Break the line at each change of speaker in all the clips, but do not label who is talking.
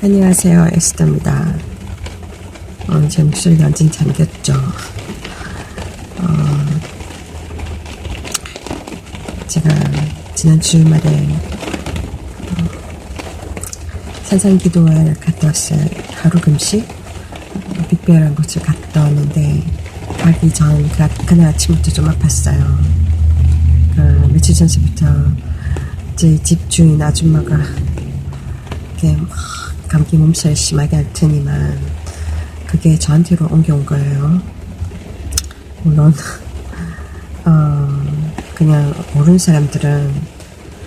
안녕하세요, 에스더입니다. 제 목소리가 완전 잠겼죠. 제가 지난 주말에 산상기도를 갔다 왔어요. 하루 금식 빅베어라는 곳을 갔다 왔는데 가기 전 그날 아침부터 좀 아팠어요. 며칠 전부터 제 집 주인 아줌마가 이렇게 감기 몸살이 심하게 앓더니만 그게 저한테로 옮겨온 거예요. 물론 그냥 모르는 사람들은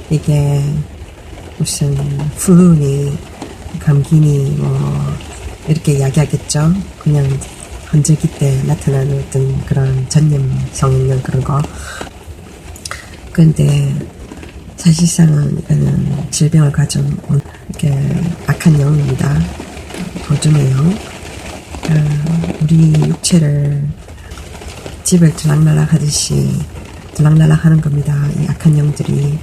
이게 무슨 플루니 감기니 뭐 이렇게 이야기하겠죠. 그냥 환절기 때 나타나는 어떤 그런 전염성 있는 그런 거. 근데 사실상은 이거는 질병을 가져온 이렇게 악한 영입니다. 어둠의 영. 우리 육체를 집을 들락날락 하듯이 들락날락 하는 겁니다. 이 악한 영들이.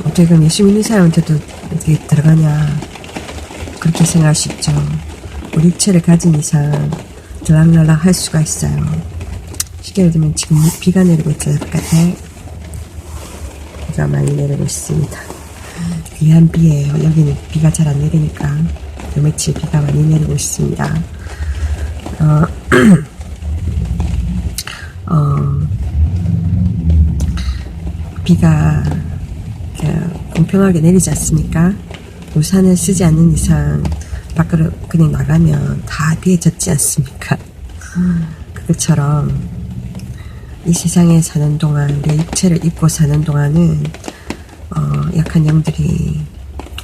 어떻게 보면 예수 믿는 사람한테도 어떻게 들어가냐 그렇게 생각할 수 있죠. 우리 육체를 가진 이상 들락날락 할 수가 있어요. 쉽게 들면 지금 비가 내리고 있잖아요. 바깥에 비가 많이 내리고 있습니다. 귀한 비예요. 여기는 비가 잘 안 내리니까 요 며칠 비가 많이 내리고 있습니다. 비가 공평하게 내리지 않습니까? 우산을 쓰지 않는 이상 밖으로 그냥 나가면 다 비에 젖지 않습니까? 그것처럼 이 세상에 사는 동안 내 육체를 입고 사는 동안은 약한 영들이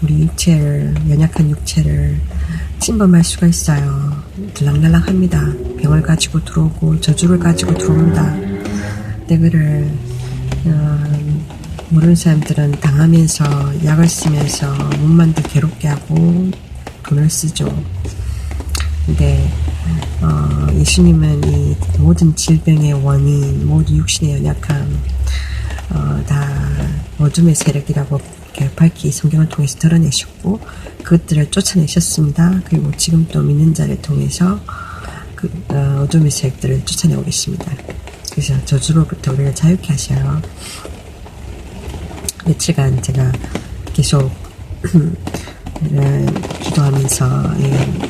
우리 육체를 연약한 육체를 침범할 수가 있어요. 들락날락합니다. 병을 가지고 들어오고 저주를 가지고 들어온다. 내그를 모르는 사람들은 당하면서 약을 쓰면서 몸만들 괴롭게 하고 돈을 쓰죠. 근데 예수님은 이 모든 질병의 원인, 모든 육신의 연약함 다 어둠의 세력이라고 이렇게 밝히 성경을 통해서 드러내셨고 그것들을 쫓아내셨습니다. 그리고 지금 또 믿는 자를 통해서 그 어둠의 세력들을 쫓아내고 계십니다. 그래서 저주로부터 우리를 자유케 하셔요. 며칠간 제가 계속 기도하면서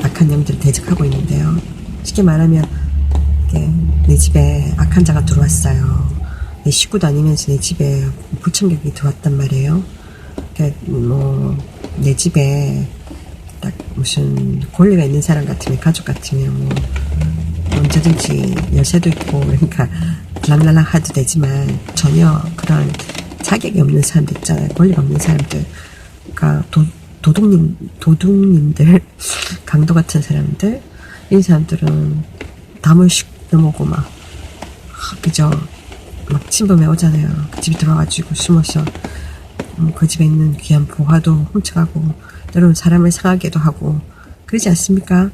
악한 영들을 대적하고 있는데요. 쉽게 말하면 내 집에 악한 자가 들어왔어요. 내 식구도 아니면서 내 집에 불청객이 들어왔단 말이에요. 내 집에 딱 무슨 권리가 있는 사람 같으면, 가족 같으면 뭐 언제든지 열쇠도 있고 그러니까 들락날락 해도 되지만 전혀 그런 자격이 없는 사람들 있잖아요. 권리가 없는 사람들. 그러니까 도둑님들, 강도 같은 사람들, 이런 사람들은 담을씩 넘어오고 그죠? 막 침범해 오잖아요. 그 집에 들어와가지고 숨어서 그 집에 있는 귀한 보화도 훔쳐가고 때로는 사람을 상하게도 하고 그러지 않습니까?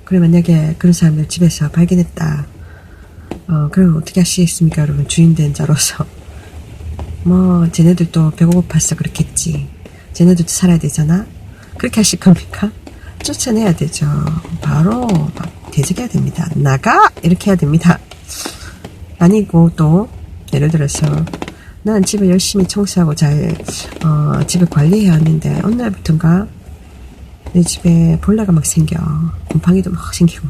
그래 만약에 그런 사람들 집에서 발견했다. 그럼 어떻게 하시겠습니까? 여러분 주인된 자로서 쟤네들도 배고파서 그렇겠지. 쟤네들도 살아야 되잖아. 그렇게 하실 겁니까? 쫓아내야 되죠. 바로 대적해야 됩니다. 나가! 이렇게 해야 됩니다. 아니고 또 예를 들어서 난 집을 열심히 청소하고 잘 집을 관리해야 하는데 어느 날부턴가 내 집에 벌레가 막 생겨. 곰팡이도 막 생기고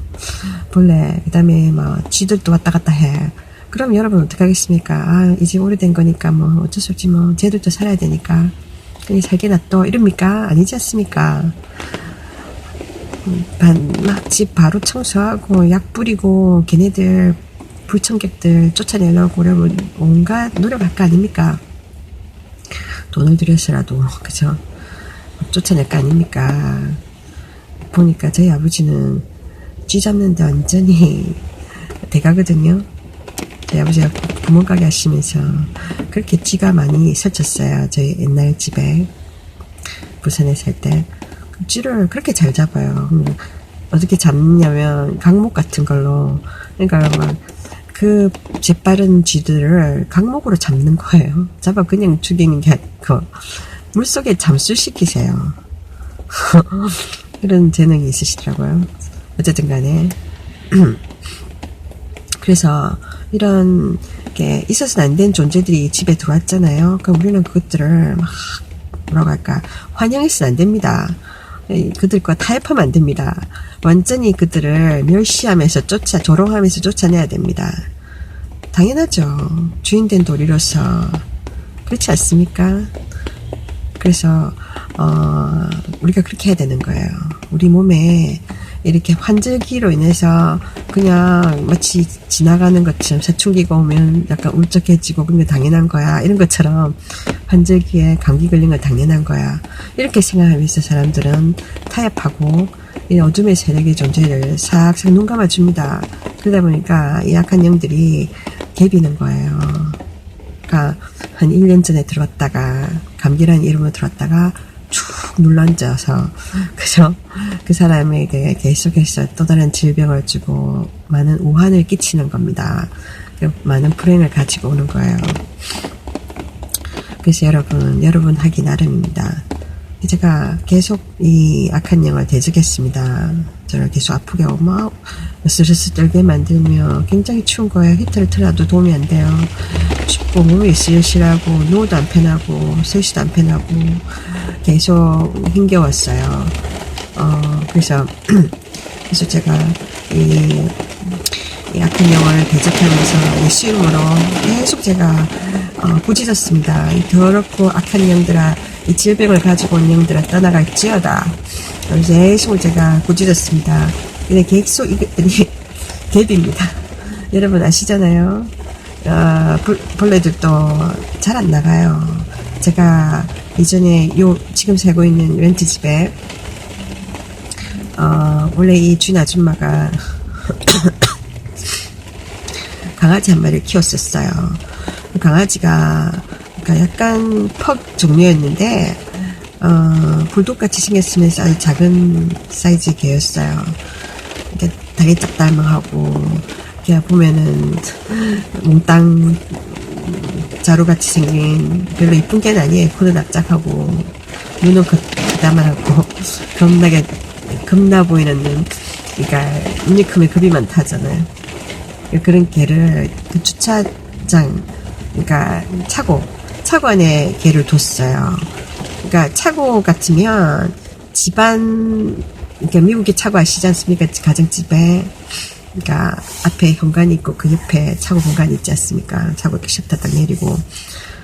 벌레 그 다음에 쥐들도 왔다 갔다 해. 그럼 여러분 어떻게 하겠습니까? 이 집 오래된 거니까 어쩔 수 없지 쟤들도 살아야 되니까 그냥 살게 놔둬 이럽니까? 아니지 않습니까? 집 바로 청소하고 약 뿌리고 걔네들 불청객들 쫓아내려고 그러면 온갖 노력할 거 아닙니까? 돈을 들여서라도 그죠? 쫓아낼 거 아닙니까? 보니까 저희 아버지는 쥐 잡는데 완전히 대가거든요. 저희 아버지가 구멍가게 하시면서 그렇게 쥐가 많이 설쳤어요. 저희 옛날 집에 부산에 살 때 쥐를 그렇게 잘 잡아요. 어떻게 잡냐면 강목 같은 걸로 그러니까 그 재빠른 쥐들을 강목으로 잡는 거예요. 잡아 그냥 죽이는 게 아니고 물속에 잠수시키세요. 그런 재능이 있으시더라고요. 어쨌든 간에. 그래서 이런 게 있어서는 안 된 존재들이 집에 들어왔잖아요. 그럼 우리는 그것들을 막 뭐라고 할까, 환영해서는 안 됩니다. 그들과 타협하면 안 됩니다. 완전히 그들을 멸시하면서 조롱하면서 쫓아내야 됩니다. 당연하죠. 주인된 도리로서. 그렇지 않습니까? 그래서 우리가 그렇게 해야 되는 거예요. 우리 몸에 이렇게 환절기로 인해서 그냥 마치 지나가는 것처럼 사춘기가 오면 약간 울적해지고 그런 게 당연한 거야, 이런 것처럼 환절기에 감기 걸린 거 당연한 거야, 이렇게 생각하면서 사람들은 타협하고 이 어둠의 세력의 존재를 싹싹 눈 감아줍니다. 그러다 보니까 이 약한 영들이 개비는 거예요. 그러니까 한 1년 전에 들어왔다가 감기라는 이름으로 들어왔다가 쭉 눌러앉아서, 그죠? 그 사람에게 계속해서 또 다른 질병을 주고 많은 우환을 끼치는 겁니다. 많은 불행을 가지고 오는 거예요. 그래서 여러분 하기 나름입니다. 제가 계속 이 악한 영을 대적했습니다. 저를 계속 아프게 하고 막 스트레스 떨게 만들며 굉장히 추운 거예요. 히터를 틀어도 도움이 안 돼요. 춥고 몸이 으슬으슬하고 누워도 안 편하고 설시도 안 편하고 계속 힘겨웠어요. 그래서 제가 이 악한 영을 대적하면서 예수 이름으로 계속 제가 부짖었습니다. 이 더럽고 악한 영들아, 이 질병을 가지고 온 영들아 떠나갈지어다. 계속 제가 부짖었습니다. 근데 계속 이것들이 개비입니다. 여러분 아시잖아요. 벌레들도 잘 안 나가요. 제가 이전에 지금 살고 있는 렌트집에 원래 이 주인 아줌마가 강아지 한 마리를 키웠었어요. 그 강아지가 그러니까 약간 퍽 종류였는데 불독같이 생겼으면서 아주 작은 사이즈 개였어요. 그러니까 되게 짝달망하고 그냥 보면은 몽땅 자루같이 생긴 별로 이쁜 개는 아니에요. 코는 납작하고 눈은 그다만하고 겁나 보이는 눈. 그러니까 눈이 크면 겁이 많다잖아요. 그런 개를 그 주차장, 그러니까 차고 안에 개를 뒀어요. 그러니까 차고 같으면 집안, 그러니까 미국의 차고 아시지 않습니까? 가정집에. 그러니까 앞에 현관이 있고 그 옆에 차고 공간이 있지 않습니까? 차고 이렇게 셔터 딱 내리고.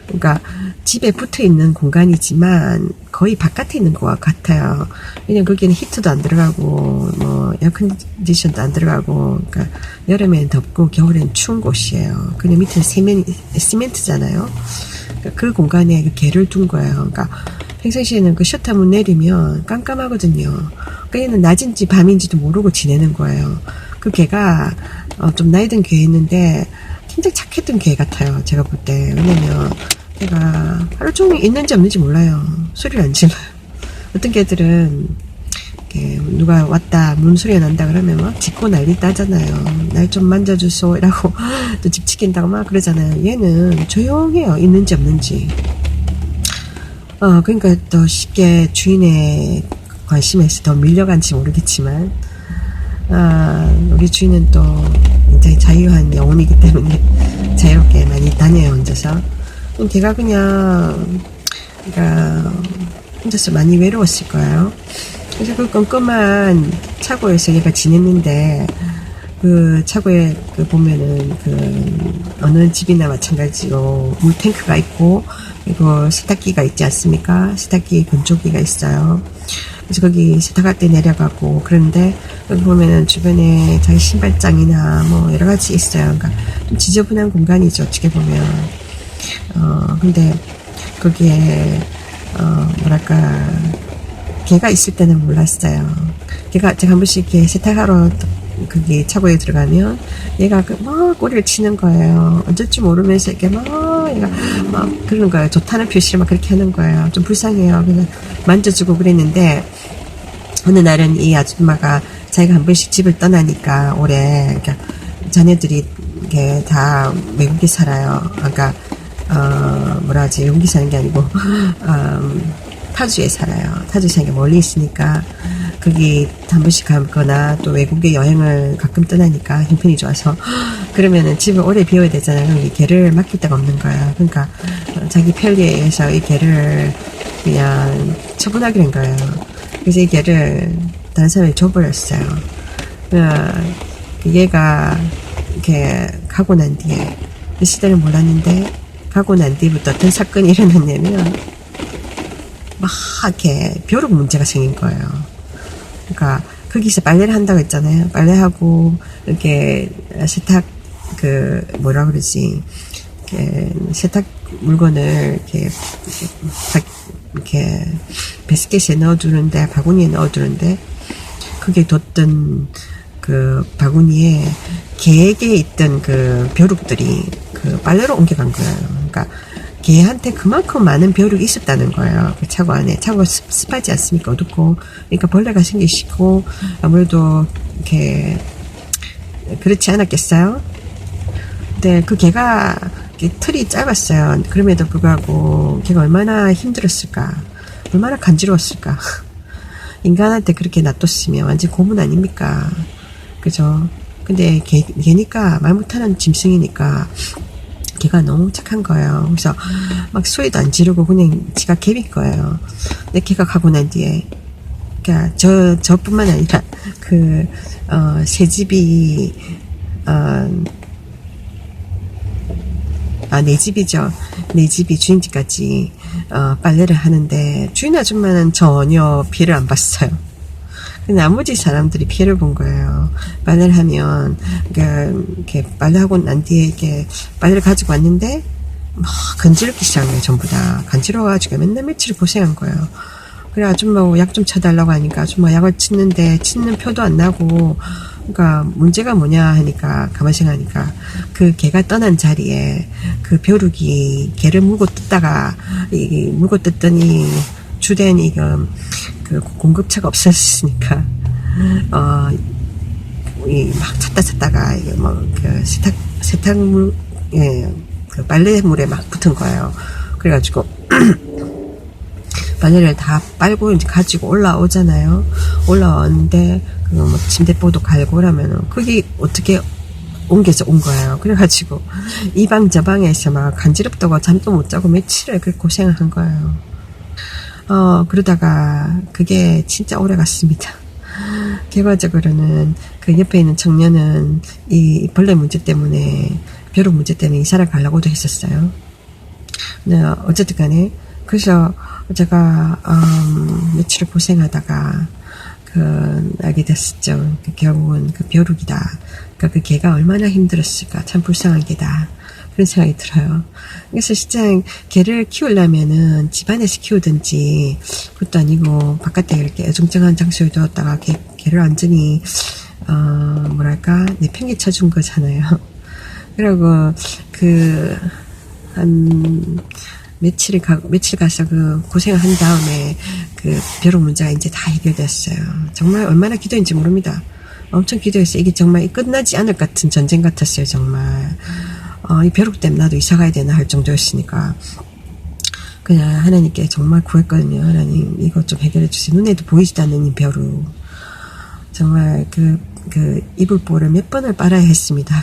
그러니까 집에 붙어 있는 공간이지만 거의 바깥에 있는 것 같아요. 왜냐면 거기는 히터도 안 들어가고 뭐 에어컨디션도 안 들어가고, 그러니까 여름엔 덥고 겨울엔 추운 곳이에요. 그냥 밑에는 시멘트잖아요. 그러니까 그 공간에 개를 둔 거예요. 그러니까 평상시에는 그 셔터 문 내리면 깜깜하거든요. 그러니까 얘는 낮인지 밤인지도 모르고 지내는 거예요. 그 개가 좀 나이 든 개였는데 굉장히 착했던 개 같아요. 제가 볼 때. 왜냐면 걔가 하루 종일 있는지 없는지 몰라요. 소리를 안 질러요. 어떤 개들은 이렇게 누가 왔다 문 소리가 난다 그러면 막 짖고 난리 나잖아요. 날 좀 만져주소 이라고 또 집 지킨다고 막 그러잖아요. 얘는 조용해요. 있는지 없는지. 그러니까 더 쉽게 주인의 관심에서 더 밀려간지 모르겠지만 우리 주인은 또 굉장히 자유한 영혼이기 때문에 자유롭게 많이 다녀요, 혼자서. 걔가 그냥, 그러니까, 혼자서 많이 외로웠을 거예요. 그래서 그 껌껌한 차고에서 얘가 지냈는데, 그 차고에 보면은 어느 집이나 마찬가지로 물탱크가 있고, 그리고 세탁기가 있지 않습니까? 세탁기 건조기가 있어요. 그래서 거기 세탁할 때 내려가고, 그런데 여기 보면은 주변에 자기 신발장이나 뭐 여러 가지 있어요. 그러니까 좀 지저분한 공간이죠, 어떻게 보면. 근데 거기에 뭐랄까, 개가 있을 때는 몰랐어요. 제가 한 번씩 이렇게 세탁하러 거기 차고에 들어가면 얘가 막 꼬리를 치는 거예요. 어쩔 줄 모르면서 이렇게 얘가 막 그러는 거예요. 좋다는 표시를 막 그렇게 하는 거예요. 좀 불쌍해요. 그냥 만져주고 그랬는데 어느 날은 이 아줌마가 자기가 한 번씩 집을 떠나니까 올해, 그러니까 자녀들이 이게 다 외국에 살아요. 그러니까 외국에 사는 게 아니고 타주에 살아요. 타주에 사는 게 멀리 있으니까 거기 한 번씩 가거나 또 외국에 여행을 가끔 떠나니까 형편이 좋아서 그러면은 집을 오래 비워야 되잖아요. 그럼 이 개를 맡길 데가 없는 거예요. 그러니까 자기 편리에 의해서 이 개를 그냥 처분하기로 한 거예요. 그래서 이 개를 다른 사람이 줘버렸어요. 얘가 이렇게 가고 난 뒤에 그 시대를 몰랐는데 가고 난 뒤부터 어떤 사건이 일어났냐면 막 이렇게 벼룩 문제가 생긴 거예요. 그러니까 거기서 빨래를 한다고 했잖아요. 빨래하고 이렇게 세탁 뭐라 그러지, 이렇게 세탁 물건을 이렇게 베스켓에 넣어두는데, 바구니에 넣어두는데 거기에 뒀던 그 바구니에 개에게 있던 그 벼룩들이 그 빨래로 옮겨간 거예요. 그러니까 개한테 그만큼 많은 벼룩이 있었다는 거예요. 그 차고 안에. 차고가 습하지 않습니까? 어둡고. 그러니까 벌레가 생기시고, 아무래도, 이렇게, 그렇지 않았겠어요? 근데 그 개가, 털이 짧았어요. 그럼에도 불구하고, 걔가 얼마나 힘들었을까? 얼마나 간지러웠을까? 인간한테 그렇게 놔뒀으면 완전 고문 아닙니까? 그죠? 근데 걔니까, 말 못하는 짐승이니까, 걔가 너무 착한 거예요. 그래서 막 소리도 안 지르고 그냥 지가 개인 거예요. 근데 걔가 가고 난 뒤에, 그러니까 저뿐만 아니라 새 집이 내 집이죠. 내 집이 주인집까지 빨래를 하는데 주인 아줌마는 전혀 피해를 안 봤어요. 나머지 사람들이 피해를 본 거예요. 빨래를 하면, 이렇게 빨래하고 난 뒤에 이렇게 빨래를 가지고 왔는데, 막 간지럽기 시작한 거예요, 전부 다. 간지러워가지고 맨날 며칠 고생한 거예요. 그래, 아줌마 약 좀 쳐달라고 하니까 아줌마 약을 치는데, 치는 표도 안 나고, 그러니까 문제가 뭐냐 하니까, 가만히 생각하니까, 그 개가 떠난 자리에 그 벼룩이 개를 물고 뜯다가, 물고 뜯더니, 주된 그 공급차가 없었으니까 막 찾다가 이게 세탁물 그 빨래물에 막 붙은 거예요. 그래가지고 빨래를 다 빨고 이제 가지고 올라오잖아요. 올라오는데 뭐 침대보도 갈고 그러면은 그게 어떻게 옮겨서 온 거예요. 그래가지고 이 방 저 방에서 막 간지럽다고 잠도 못 자고 며칠을 그렇게 고생을 한 거예요. 그러다가 그게 진짜 오래 갔습니다. 결과적으로는 그 옆에 있는 청년은 이 벌레 문제 때문에, 벼룩 문제 때문에 이사를 가려고도 했었어요. 네, 어쨌든 간에, 그래서 제가, 며칠을 고생하다가, 알게 됐었죠. 결국은 그 벼룩이다. 그러니까 그 개가 얼마나 힘들었을까. 참 불쌍한 개다. 그런 생각이 들어요. 그래서 진짜 개를 키우려면은 집안에서 키우든지, 그것도 아니고 바깥에 이렇게 어정쩡한 장소에 두었다가 개를 완전히 뭐랄까 내팽개쳐준 거잖아요. 그리고 한 며칠 가서 그 고생을 한 다음에 그 벼룩 문제가 이제 다 해결됐어요. 정말 얼마나 기도했는지 모릅니다. 엄청 기도했어요. 이게 정말 끝나지 않을 것 같은 전쟁 같았어요. 정말. 이 벼룩 때문에 나도 이사 가야 되나 할 정도였으니까. 그냥 하나님께 정말 구했거든요. 하나님, 이것 좀 해결해 주세요. 눈에도 보이지도 않는 이 벼룩. 정말 이불보를 몇 번을 빨아야 했습니다.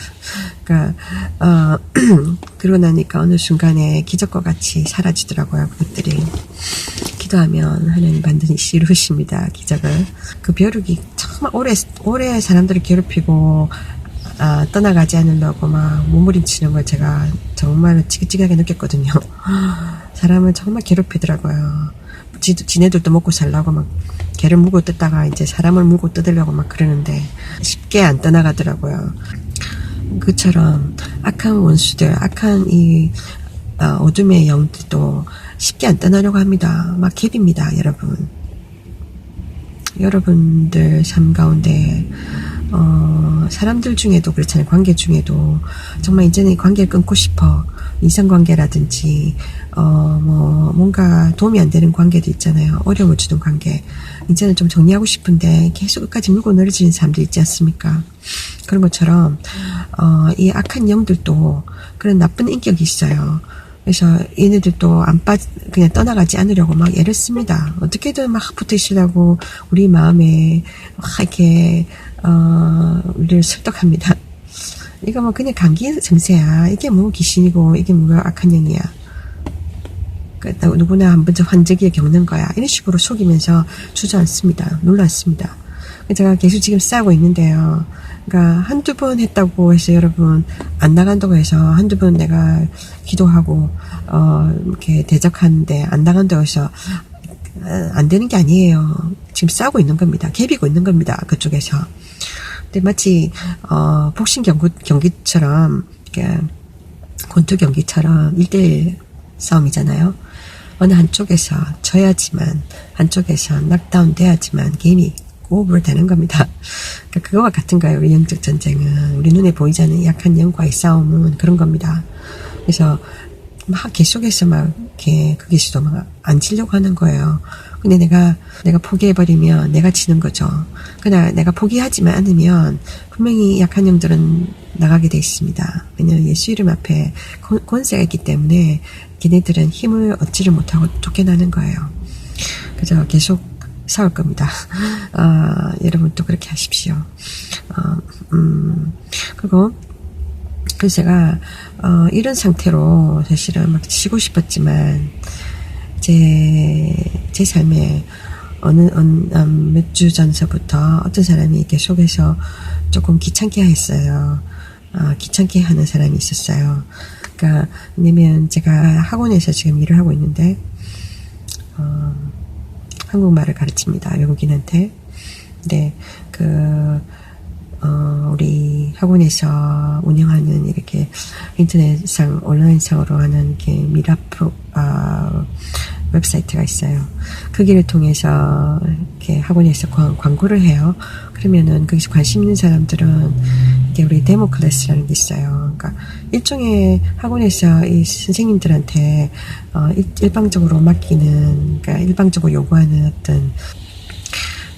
그러니까, 그러고 나니까 어느 순간에 기적과 같이 사라지더라고요. 그것들이. 기도하면 하나님 반드시 이루십니다. 기적을. 그 벼룩이 정말 오래 사람들을 괴롭히고, 떠나가지 않으려고 막 몸부림치는 걸 제가 정말 지긋지긋하게 느꼈거든요. 사람을 정말 괴롭히더라고요. 지네들도 먹고 살라고 막 개를 물고 뜯다가 이제 사람을 물고 뜯으려고 막 그러는데 쉽게 안 떠나가더라고요. 그처럼 악한 원수들, 악한 이 어둠의 영들도 쉽게 안 떠나려고 합니다. 막 갭입니다, 여러분. 여러분들 삶 가운데 사람들 중에도 그렇잖아요. 관계 중에도 정말 이제는 관계를 끊고 싶어. 이성관계라든지 뭔가 도움이 안 되는 관계도 있잖아요. 어려움을 주는 관계. 이제는 좀 정리하고 싶은데 계속 끝까지 물고 늘어지는 사람들 있지 않습니까? 그런 것처럼 이 악한 영들도 그런 나쁜 인격이 있어요. 그래서 얘네들도 그냥 떠나가지 않으려고 막 애를 씁니다. 어떻게든 막 붙어 있으려고 우리 마음에 막 이렇게, 우리를 설득합니다. 이거 뭐 그냥 감기 증세야. 이게 뭐 귀신이고, 이게 뭐 악한 영이야. 누구나 한 번쯤 환절기에 겪는 거야. 이런 식으로 속이면서 주저앉습니다. 놀랐습니다. 제가 계속 지금 싸우고 있는데요. 그러니까 한두 번 했다고 해서 여러분 안 나간다고 해서 한두 번 내가 기도하고 이렇게 대적하는데 안 나간다고 해서 안 되는 게 아니에요. 지금 싸우고 있는 겁니다. 개비고 있는 겁니다. 그쪽에서. 근데 마치 복싱 경기처럼 권투 경기처럼 1대1 싸움이잖아요. 어느 한쪽에서 져야지만, 한쪽에서 낙다운 돼야지만 게임이 오버를 되는 겁니다. 그러니까 그거와 같은 거예요. 우리 영적 전쟁은. 우리 눈에 보이지 않는 약한 영과의 싸움은 그런 겁니다. 그래서 막 계속해서 막 이렇게 그 계시도 막 안 지려고 하는 거예요. 근데 내가 포기해버리면 내가 지는 거죠. 그러나 내가 포기하지만 않으면 분명히 약한 영들은 나가게 돼 있습니다. 왜냐하면 예수 이름 앞에 권세가 있기 때문에 걔네들은 힘을 얻지를 못하고 쫓겨나는 거예요. 그래서 계속 싸울 겁니다. 여러분도 그렇게 하십시오. 그래서 제가 이런 상태로 사실은 막 쉬고 싶었지만 제 삶에 몇 주 전서부터 어떤 사람이 계속해서 조금 귀찮게 했어요. 귀찮게 하는 사람이 있었어요. 그러니까 왜냐면 제가 학원에서 지금 일을 하고 있는데 한국말을 가르칩니다. 외국인한테. 근데 우리 학원에서 운영하는 이렇게 인터넷상 온라인상으로 하는 이렇게 미라프 웹사이트가 있어요. 거기를 통해서 이렇게 학원에서 광고를 해요. 그러면은 거기서 관심 있는 사람들은 이게 우리 데모 클래스라는 게 있어요. 그러니까 일종의 학원에서 이 선생님들한테 일방적으로 맡기는, 그러니까 일방적으로 요구하는 어떤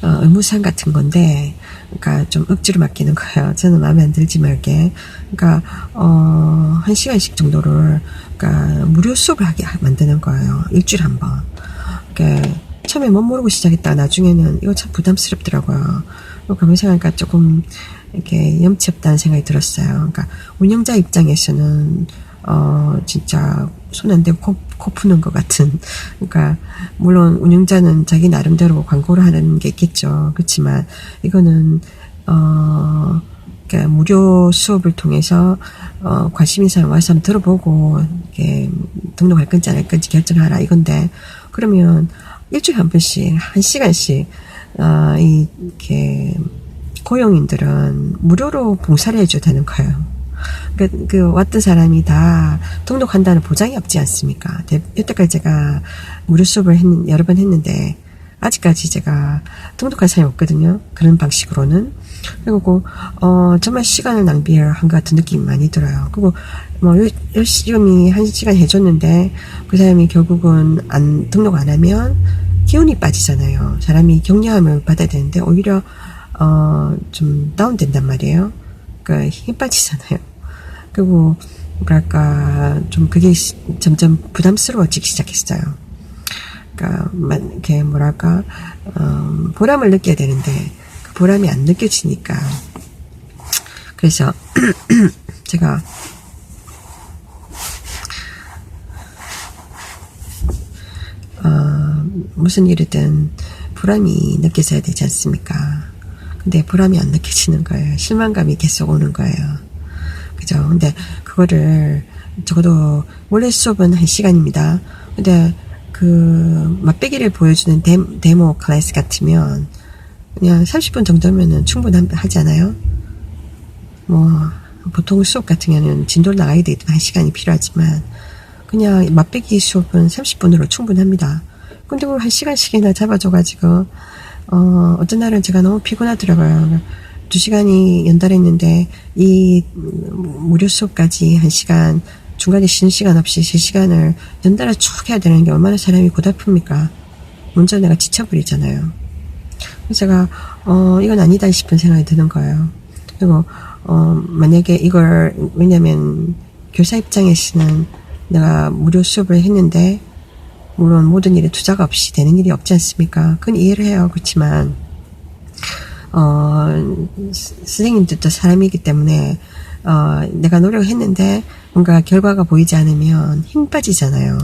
의무상 같은 건데, 그러니까 좀 억지로 맡기는 거예요. 저는 마음에 안 들지 말게. 그러니까 1시간씩 정도를 그러니까 무료 수업을 하게 만드는 거예요. 일주일에 한 번. 그러니까 처음에 못 모르고 시작했다가 나중에는 이거 참 부담스럽더라고요. 가만히 생각하니까 조금 이렇게 염치 없다는 생각이 들었어요. 그러니까 운영자 입장에서는 진짜 손 안 대고 코 푸는 것 같은. 그러니까 물론 운영자는 자기 나름대로 광고를 하는 게 있겠죠. 그렇지만 이거는 그러니까 무료 수업을 통해서 관심 있는 사람 와서 한번 들어보고 이렇게 등록할 건지 안 할 건지 결정하라 이건데, 그러면 일주일에 한 번씩 1시간씩 이렇게 고용인들은 무료로 봉사를 해줘야 되는 거예요. 그 왔던 사람이 다 등록한다는 보장이 없지 않습니까? 여태까지 제가 무료 수업을 여러 번 했는데 아직까지 제가 등록한 사람이 없거든요. 그런 방식으로는. 그리고 정말 시간을 낭비한 것 같은 느낌이 많이 들어요. 그리고 열심히 1시간 해줬는데 그 사람이 결국은 등록 안 하면 기운이 빠지잖아요. 사람이 격려함을 받아야 되는데 오히려 좀 다운된단 말이에요. 그러니까 힘 빠지잖아요. 그리고 뭐랄까 좀 그게 점점 부담스러워지기 시작했어요. 그러니까 이렇게 뭐랄까 보람을 느껴야 되는데 그 보람이 안 느껴지니까. 그래서 제가 무슨 일이든 보람이 느껴져야 되지 않습니까? 근데 보람이 안 느껴지는 거예요. 실망감이 계속 오는 거예요. 그죠? 근데 그거를 적어도 원래 수업은 1시간입니다. 근데 그 맛배기를 보여주는 데모 클래스 같으면 그냥 30분 정도면은 충분하지 않아요? 보통 수업 같은 경우는 진도를 나가야 되기 때문에 1시간이 필요하지만 그냥 맛배기 수업은 30분으로 충분합니다. 근데 그걸 1시간씩이나 잡아줘가지고 어떤 날은 제가 너무 피곤하더라고요. 2시간이 연달했는데 이 무료 수업까지 1시간 중간에 쉬는 시간 없이 3시간을 연달아 쭉 해야 되는 게 얼마나 사람이 고달픕니까? 먼저 내가 지쳐버리잖아요. 그래서 제가 이건 아니다 싶은 생각이 드는 거예요. 그리고 만약에 이걸, 왜냐면 교사 입장에서는 내가 무료 수업을 했는데, 물론 모든 일에 투자가 없이 되는 일이 없지 않습니까? 그건 이해를 해요. 그렇지만, 선생님들도 사람이기 때문에, 내가 노력을 했는데, 뭔가 결과가 보이지 않으면 힘 빠지잖아요.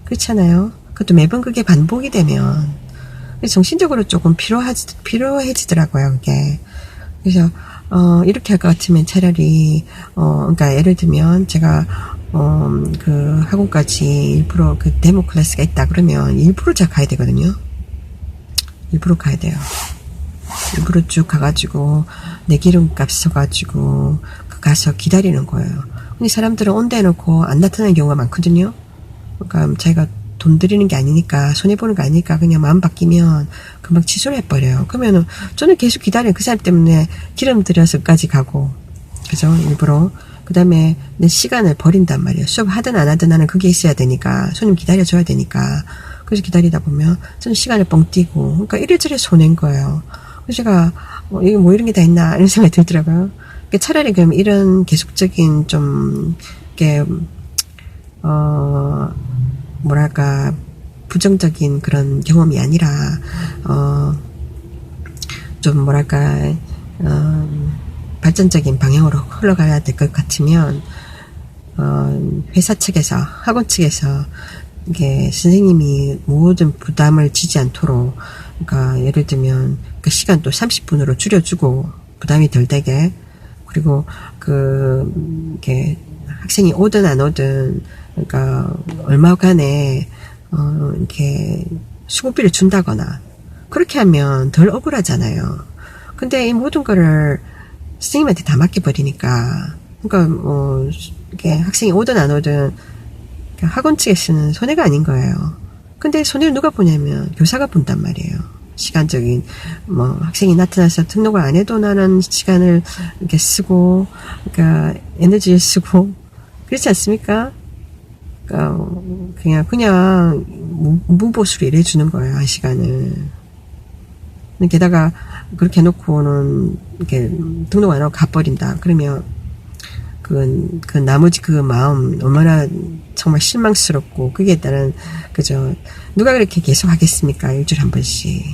그렇잖아요? 그것도 매번 그게 반복이 되면, 정신적으로 조금 피로해지더라고요, 그게. 그래서, 이렇게 할 것 같으면 차라리, 그러니까 예를 들면, 제가, 그 학원까지 일부러 그 데모 클래스가 있다 그러면 일부러 제가 가야 되거든요. 일부러 가야 돼요. 일부러 쭉 가가지고 내 기름값 써가지고 가서 기다리는 거예요. 근데 사람들은 온다 해놓고 안 나타나는 경우가 많거든요. 그러니까 자기가 돈 들이는 게 아니니까, 손해보는 거 아니니까 그냥 마음 바뀌면 금방 취소를 해버려요. 그러면은 저는 계속 기다려요. 그 사람 때문에 기름 들여서까지 가고, 그죠? 일부러. 그 다음에 내 시간을 버린단 말이에요. 수업 하든 안 하든 나는 그게 있어야 되니까, 손님 기다려줘야 되니까. 그래서 기다리다 보면 저는 시간을 뻥 뛰고, 그러니까 이래저래 손해인 거예요. 그래서 제가 이게 뭐 이런 게 다 있나 이런 생각이 들더라고요. 그러니까 차라리 그럼 이런 계속적인 좀 이렇게 뭐랄까 부정적인 그런 경험이 아니라 좀 뭐랄까 발전적인 방향으로 흘러가야 될 것 같으면 회사 측에서, 학원 측에서 이게 선생님이 모든 부담을 지지 않도록, 그러니까 예를 들면 그 시간도 30분으로 줄여주고 부담이 덜 되게, 그리고 이게 학생이 오든 안 오든, 그러니까 얼마간에 이렇게 수고비를 준다거나 그렇게 하면 덜 억울하잖아요. 근데 이 모든 거를 선생님한테 다 맡겨버리니까, 그러니까 이게 학생이 오든 안 오든 학원 측에서는 손해가 아닌 거예요. 근데 손해를 누가 보냐면 교사가 본단 말이에요. 시간적인, 학생이 나타나서 등록을 안 해도 나는 시간을 이렇게 쓰고, 그러니까 에너지를 쓰고, 그렇지 않습니까? 그러니까 그냥 무보수로 일해주는 거예요, 한 시간을. 게다가 그렇게 해놓고는 이렇게 등록 안 하고 가버린다. 그러면 그 나머지 그 마음 얼마나 정말 실망스럽고, 그게 따른, 그죠. 누가 그렇게 계속 하겠습니까? 일주일에 한 번씩.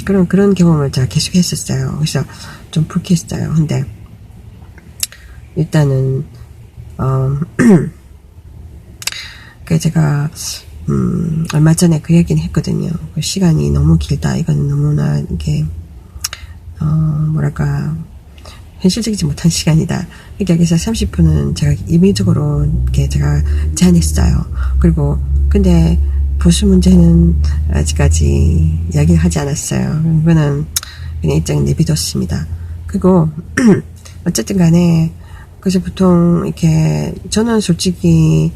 그런 경험을 제가 계속 했었어요. 그래서 좀 불쾌했어요. 근데, 일단은, 그 제가, 얼마 전에 그 얘기는 했거든요. 그 시간이 너무 길다. 이건 너무나 이게, 뭐랄까, 현실적이지 못한 시간이다. 그러니까 여기서 30분은 제가 임의적으로 이렇게 제가 제안했어요. 그리고 근데 보수 문제는 아직까지 이야기를 하지 않았어요. 이거는 그냥 일정을 내비뒀습니다. 그리고 어쨌든 간에 그래서 보통 이렇게 저는 솔직히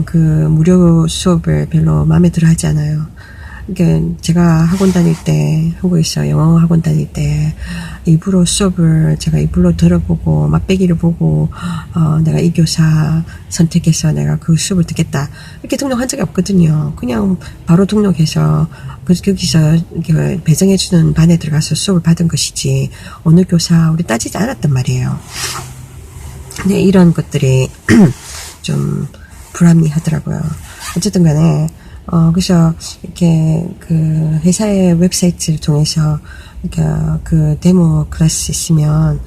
그 무료 수업을 별로 마음에 들어 하지 않아요. 그러니까 제가 학원 다닐 때, 한국에서 영어 학원 다닐 때 일부러 수업을 제가 일부러 들어보고 맛배기를 보고 내가 이 교사 선택해서 내가 그 수업을 듣겠다 이렇게 등록한 적이 없거든요. 그냥 바로 등록해서 거기서 이렇게 배정해주는 반에 들어가서 수업을 받은 것이지 어느 교사 우리 따지지 않았단 말이에요. 근데 이런 것들이 좀 불합리하더라고요. 어쨌든 간에 그래서 이렇게 그 회사의 웹사이트를 통해서 그 데모 클래스 있으면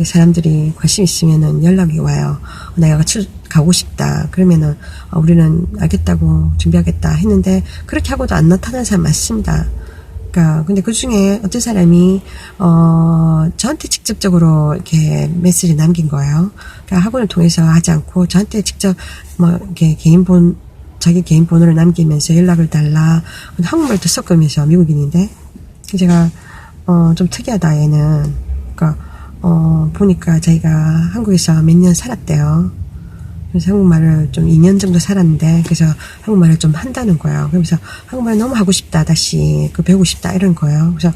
사람들이 관심 있으면은 연락이 와요. 내가 가고 싶다. 그러면은 우리는 알겠다고 준비하겠다 했는데 그렇게 하고도 안 나타나는 사람 많습니다. 그러니까 근데 그 중에 어떤 사람이 저한테 직접적으로 이렇게 메시지를 남긴 거예요. 그러니까 학원을 통해서 하지 않고 저한테 직접 이렇게 자기 개인 번호를 남기면서 연락을 달라. 한국말도 섞으면서 미국인인데 제가 좀 특이하다 얘는. 그러니까 보니까 자기가 한국에서 몇 년 살았대요. 그래서 한국말을 좀 2년 정도 살았는데 그래서 한국말을 좀 한다는 거예요. 그러면서 한국말 너무 하고 싶다. 다시 배우고 싶다 이런 거예요. 그래서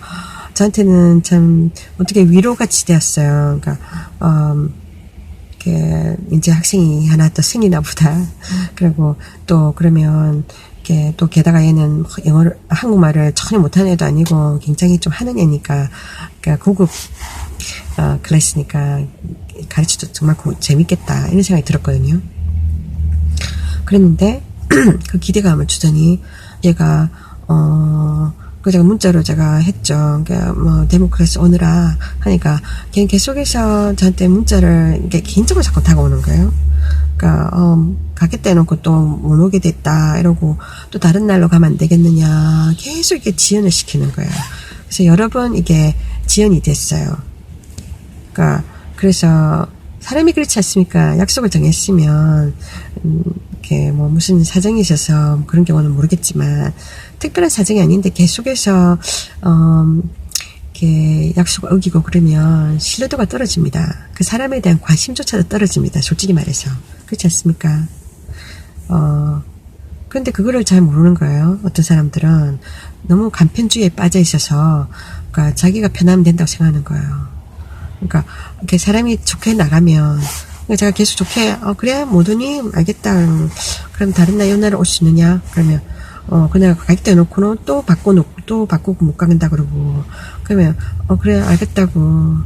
저한테는 참 어떻게 위로같이 되었어요. 그러니까 이제 학생이 하나 더 생기나 보다. 그리고 또 그러면 또 게다가 얘는 한국말을 전혀 못하는 애도 아니고 굉장히 좀 하는 애니까, 그러니까 고급 클래스니까 가르쳐도 정말 재밌겠다 이런 생각이 들었거든요. 그랬는데, 그 기대감을 주더니, 얘가, 그 제가 문자로 제가 했죠. 그러니까 뭐 데모크라시 오느라 하니까 걔는 계속해서 저한테 문자를 이게 개인적으로 자꾸 다가오는 거예요. 그러니까 가겠다 해놓고 또 못 오게 됐다 이러고 또 다른 날로 가면 안 되겠느냐 계속 이렇게 지연을 시키는 거예요. 그래서 여러 번 이게 지연이 됐어요. 그러니까 그래서 사람이 그렇지 않습니까? 약속을 정했으면 이렇게 뭐 무슨 사정이 있어서 그런 경우는 모르겠지만 특별한 사정이 아닌데 계속해서 이렇게 약속을 어기고 그러면 신뢰도가 떨어집니다. 그 사람에 대한 관심조차도 떨어집니다. 솔직히 말해서 그렇지 않습니까? 근데 그거를 잘 모르는 거예요. 어떤 사람들은 너무 간편주의에 빠져 있어서 그러니까 자기가 편하면 된다고 생각하는 거예요. 그러니까 이렇게 사람이 좋게 나가면 제가 계속 좋게 그래 못 오니 알겠다. 그럼 다른 날 이 날에 올 수 있느냐? 그러면 그날 가겠다 해놓고는 또 바꿔놓고 또 바꾸고 못 가겠다 그러고 그러면 그래 알겠다고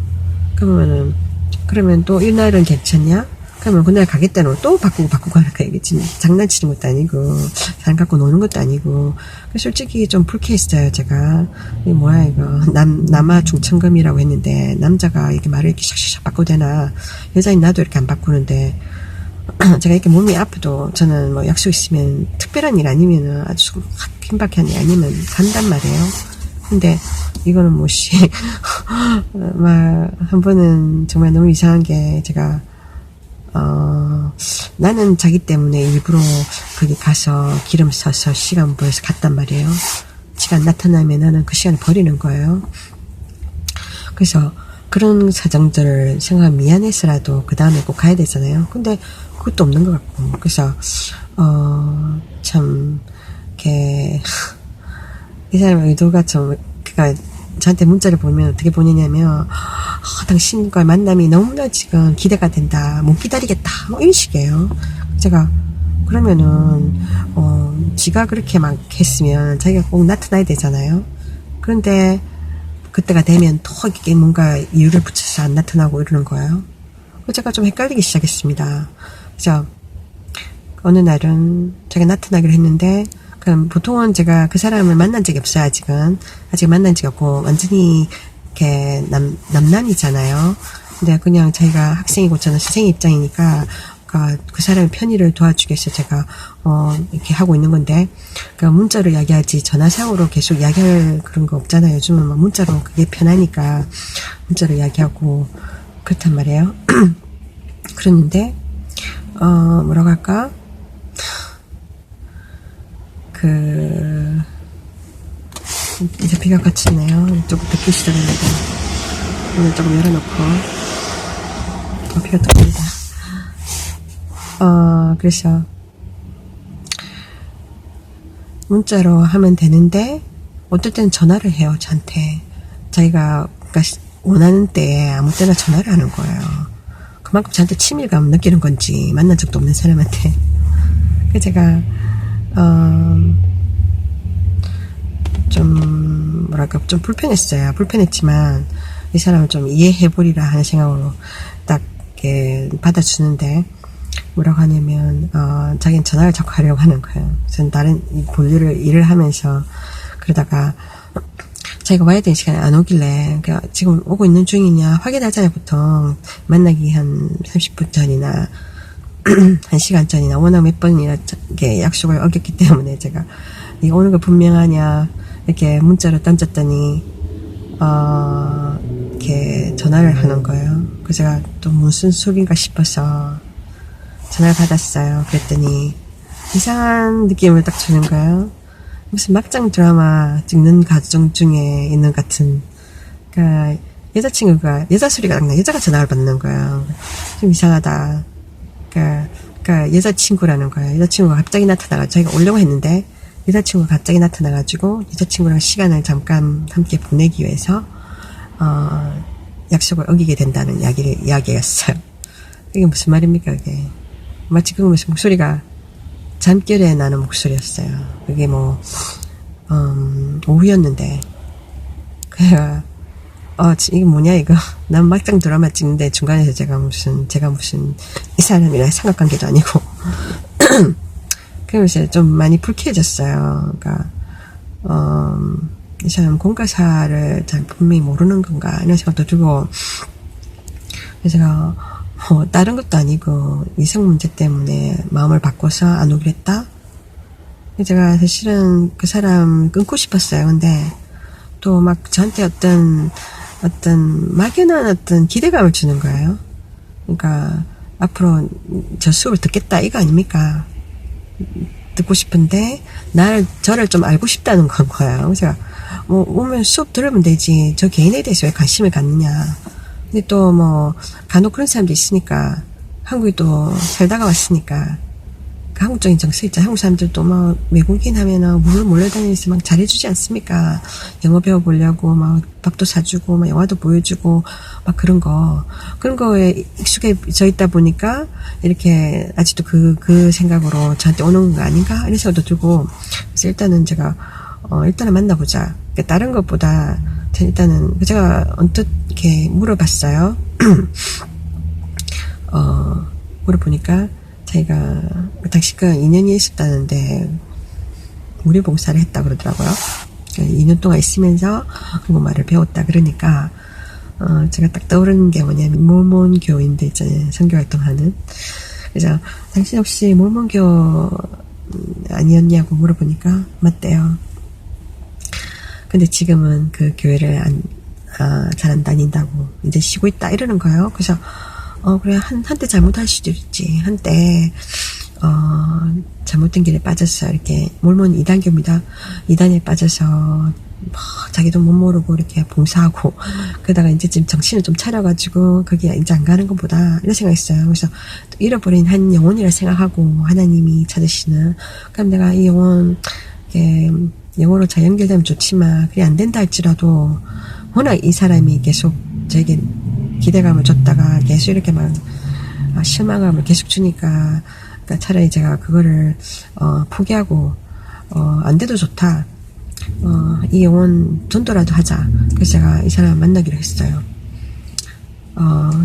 그러면 또 이 날은 괜찮냐? 그러면 그날 가겠다는 또 바꾸고 하니까 이게 진짜 장난치는 것도 아니고 사람 갖고 노는 것도 아니고 솔직히 좀 불쾌했어요. 제가 이게 뭐야 이거 남아 중천금이라고 했는데 남자가 이렇게 말을 이렇게 샥샥샥 바꿔도 되나 여자인 나도 이렇게 안 바꾸는데 제가 이렇게 몸이 아프도 저는 뭐 약속 있으면 특별한 일 아니면은 아주 긴박한 일 아니면 간단 말이에요. 근데 이거는 뭐시 막 한 번은 정말 너무 이상한 게 제가 나는 자기 때문에 일부러 거기 가서 기름 써서 시간 벌여서 갔단 말이에요. 지가 안 나타나면 나는 그 시간을 버리는 거예요. 그래서 그런 사정들을 생각하면 미안해서라도 그 다음에 꼭 가야 되잖아요. 근데 그것도 없는 것 같고 그래서 참 이렇게 이 사람의 의도가 좀 그러니까 저한테 문자를 보면 어떻게 보내냐면 당신과의 만남이 너무나 지금 기대가 된다. 못 기다리겠다. 뭐 이런 식이에요. 제가 그러면은 지가 그렇게 막 했으면 자기가 꼭 나타나야 되잖아요. 그런데 그때가 되면 또 이게 뭔가 이유를 붙여서 안 나타나고 이러는 거예요. 제가 좀 헷갈리기 시작했습니다. 그래서 어느 날은 제가 나타나기로 했는데 그럼 보통은 제가 그 사람을 만난 적이 없어요. 아직 만난 적이 없고 완전히 이렇게 남남이잖아요. 근데 그냥 자기가 학생이고 저는 선생님 입장이니까 그 사람의 편의를 도와주기 위해서 제가 이렇게 하고 있는 건데 그러니까 문자로 이야기하지 전화상으로 계속 이야기할 그런 거 없잖아요. 요즘은 막 문자로 그게 편하니까 문자로 이야기하고 그렇단 말이에요. 그랬는데 뭐라고 할까? 이제 비가 그치네요. 조금 뵙기 시작했는데 오늘 조금 열어놓고 비가 또 옵니다. 그래서 문자로 하면 되는데 어떨 때는 전화를 해요. 저한테 자기가 그러니까 원하는 때에 아무 때나 전화를 하는 거예요. 그만큼 저한테 친밀감을 느끼는 건지 만난 적도 없는 사람한테 그래서 제가 좀 뭐랄까 좀 불편했어요. 불편했지만 이 사람을 좀 이해해보리라 하는 생각으로 딱 이렇게 받아주는데 뭐라고 하냐면 자기는 전화를 자꾸 하려고 하는 거예요. 저는 다른 일을 하면서 그러다가 자기가 와야 되는 시간에 안 오길래 그러니까 지금 오고 있는 중이냐 확인하잖아요. 보통 만나기 한 30분 전이나 1시간 전이나 워낙 몇 번이나 약속을 어겼기 때문에 제가 이거 오는 거 분명하냐 이렇게 문자로 던졌더니 이렇게 전화를 하는 거예요. 그래서 제가 또 무슨 소리인가 싶어서 전화를 받았어요. 그랬더니 이상한 느낌을 딱 주는 거예요. 무슨 막장 드라마 찍는 가정 중에 있는 같은 그러니까 여자친구가 여자 소리가 딱 나 여자가 전화를 받는 거예요. 좀 이상하다. 그러니까 여자친구라는 거예요. 여자친구가 갑자기 나타나가지고 자기가 오려고 했는데 여자친구가 갑자기 나타나가지고 여자친구랑 시간을 잠깐 함께 보내기 위해서 약속을 어기게 된다는 이야기였어요. 이게 무슨 말입니까? 이게 마치 그 목소리가 잠결에 나는 목소리였어요. 그게 뭐 오후였는데 그래가 이게 뭐냐 이거 난 막장 드라마 찍는데 중간에서 제가 무슨 이 사람이랑 삼각관계도 아니고 그러면서 좀 많이 불쾌해졌어요. 그러니까 이 사람 공과사를 잘 분명히 모르는 건가 이런 생각도 들고, 그래서 제가 다른 것도 아니고 이성 문제 때문에 마음을 바꿔서 안 오기로 했다. 제가 사실은 그 사람 끊고 싶었어요. 근데 또 막 저한테 어떤 막연한 어떤 기대감을 주는 거예요. 그러니까 앞으로 저 수업을 듣겠다 이거 아닙니까? 듣고 싶은데 저를 좀 알고 싶다는 건 거예요. 그래서 뭐 오면 수업 들으면 되지 저 개인에 대해서 왜 관심을 갖느냐. 근데 또 뭐 간혹 그런 사람도 있으니까, 한국에 또 살다가 왔으니까 그 한국적인 정서 있잖아요. 한국 사람들도 막 외국인 하면은 물을 몰려다니면서 막 잘해주지 않습니까? 영어 배워보려고 막 밥도 사주고 막 영화도 보여주고 막 그런 거에 익숙해져 있다 보니까 이렇게 아직도 그 생각으로 저한테 오는 거 아닌가 이런 생각도 들고, 그래서 일단은 제가 일단은 만나보자. 그러니까 다른 것보다 일단은 제가 언뜻 이렇게 물어봤어요. 물어보니까 자기가 당시가 2년이 있었다는데 무료봉사를 했다 그러더라고요. 2년 동안 있으면서 한국말을 배웠다 그러니까 제가 딱 떠오르는 게 뭐냐면 몰몬 교인들 있잖아요. 선교활동하는. 그래서 당신 혹시 몰몬교 아니었냐고 물어보니까 맞대요. 근데 지금은 그 교회를 잘 안 다닌다고 이제 쉬고 있다 이러는 거예요. 그래서 그래 한때 잘못할 수도 있지. 한때 잘못된 길에 빠져서 이렇게 몰몬 2단교입니다. 2단에 빠져서 자기도 못 모르고 이렇게 봉사하고 그러다가 이제 지금 정신을 좀 차려가지고 거기에 이제 안 가는 것보다 이런 생각했어요. 그래서 잃어버린 한 영혼이라 생각하고 하나님이 찾으시는, 그럼 내가 이 영혼 영어로 잘 연결되면 좋지만 그게 안 된다 할지라도 워낙 이 사람이 계속 저에게 기대감을 줬다가 계속 이렇게 막 실망감을 계속 주니까, 그러니까 차라리 제가 그거를 포기하고 안 돼도 좋다. 이 영혼 전도라도 하자. 그래서 제가 이 사람을 만나기로 했어요.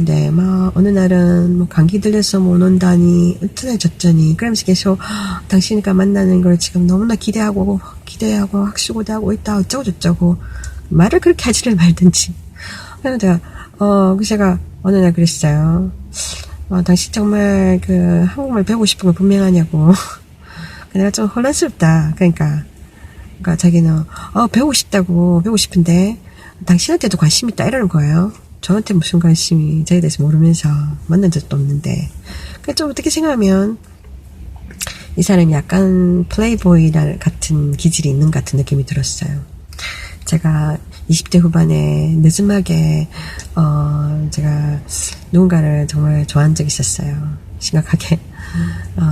네, 어느 날은 감기 들려서 못 온다니, 어쩌네 저쩌니, 그러면서 계속 당신과 만나는 걸 지금 너무나 기대하고 학수고대 하고 있다, 어쩌고 저쩌고, 말을 그렇게 하지를 말든지. 그래서 제가 어느 날 그랬어요. 당신 정말 한국말 배우고 싶은 거 분명하냐고. 내가 좀 혼란스럽다. 그러니까 자기는, 배우고 싶은데, 당신한테도 관심 있다, 이러는 거예요. 저한테 무슨 관심이, 저에 대해서 모르면서 만난 적도 없는데. 좀 어떻게 생각하면, 이 사람이 약간 플레이보이 같은 기질이 있는 것 같은 느낌이 들었어요. 제가 20대 후반에 늦음하게, 제가 누군가를 정말 좋아한 적이 있었어요. 심각하게.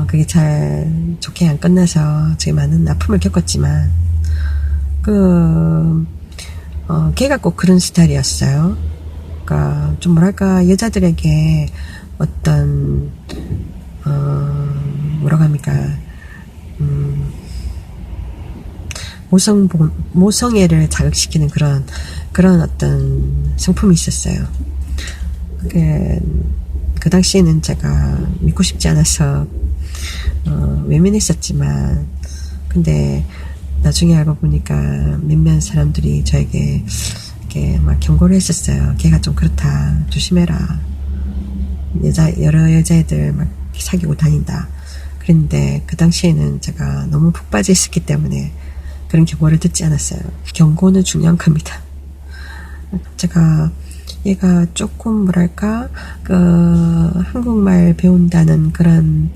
그게 잘 좋게 안 끝나서 되게 많은 아픔을 겪었지만, 걔가 꼭 그런 스타일이었어요. 그러니까 좀 뭐랄까 여자들에게 어떤 뭐라고 합니까, 모성애를 자극시키는 그런 어떤 성품이 있었어요. 그 당시에는 제가 믿고 싶지 않아서 외면했었지만, 근데 나중에 알고 보니까 몇몇 사람들이 저에게 이렇게 막 경고를 했었어요. 걔가 좀 그렇다, 조심해라, 여러 여자애들 막 사귀고 다닌다. 그런데 그 당시에는 제가 너무 푹 빠져 있었기 때문에 그런 경고를 듣지 않았어요. 경고는 중요한 겁니다. 제가 얘가 조금 뭐랄까 한국말 배운다는 그런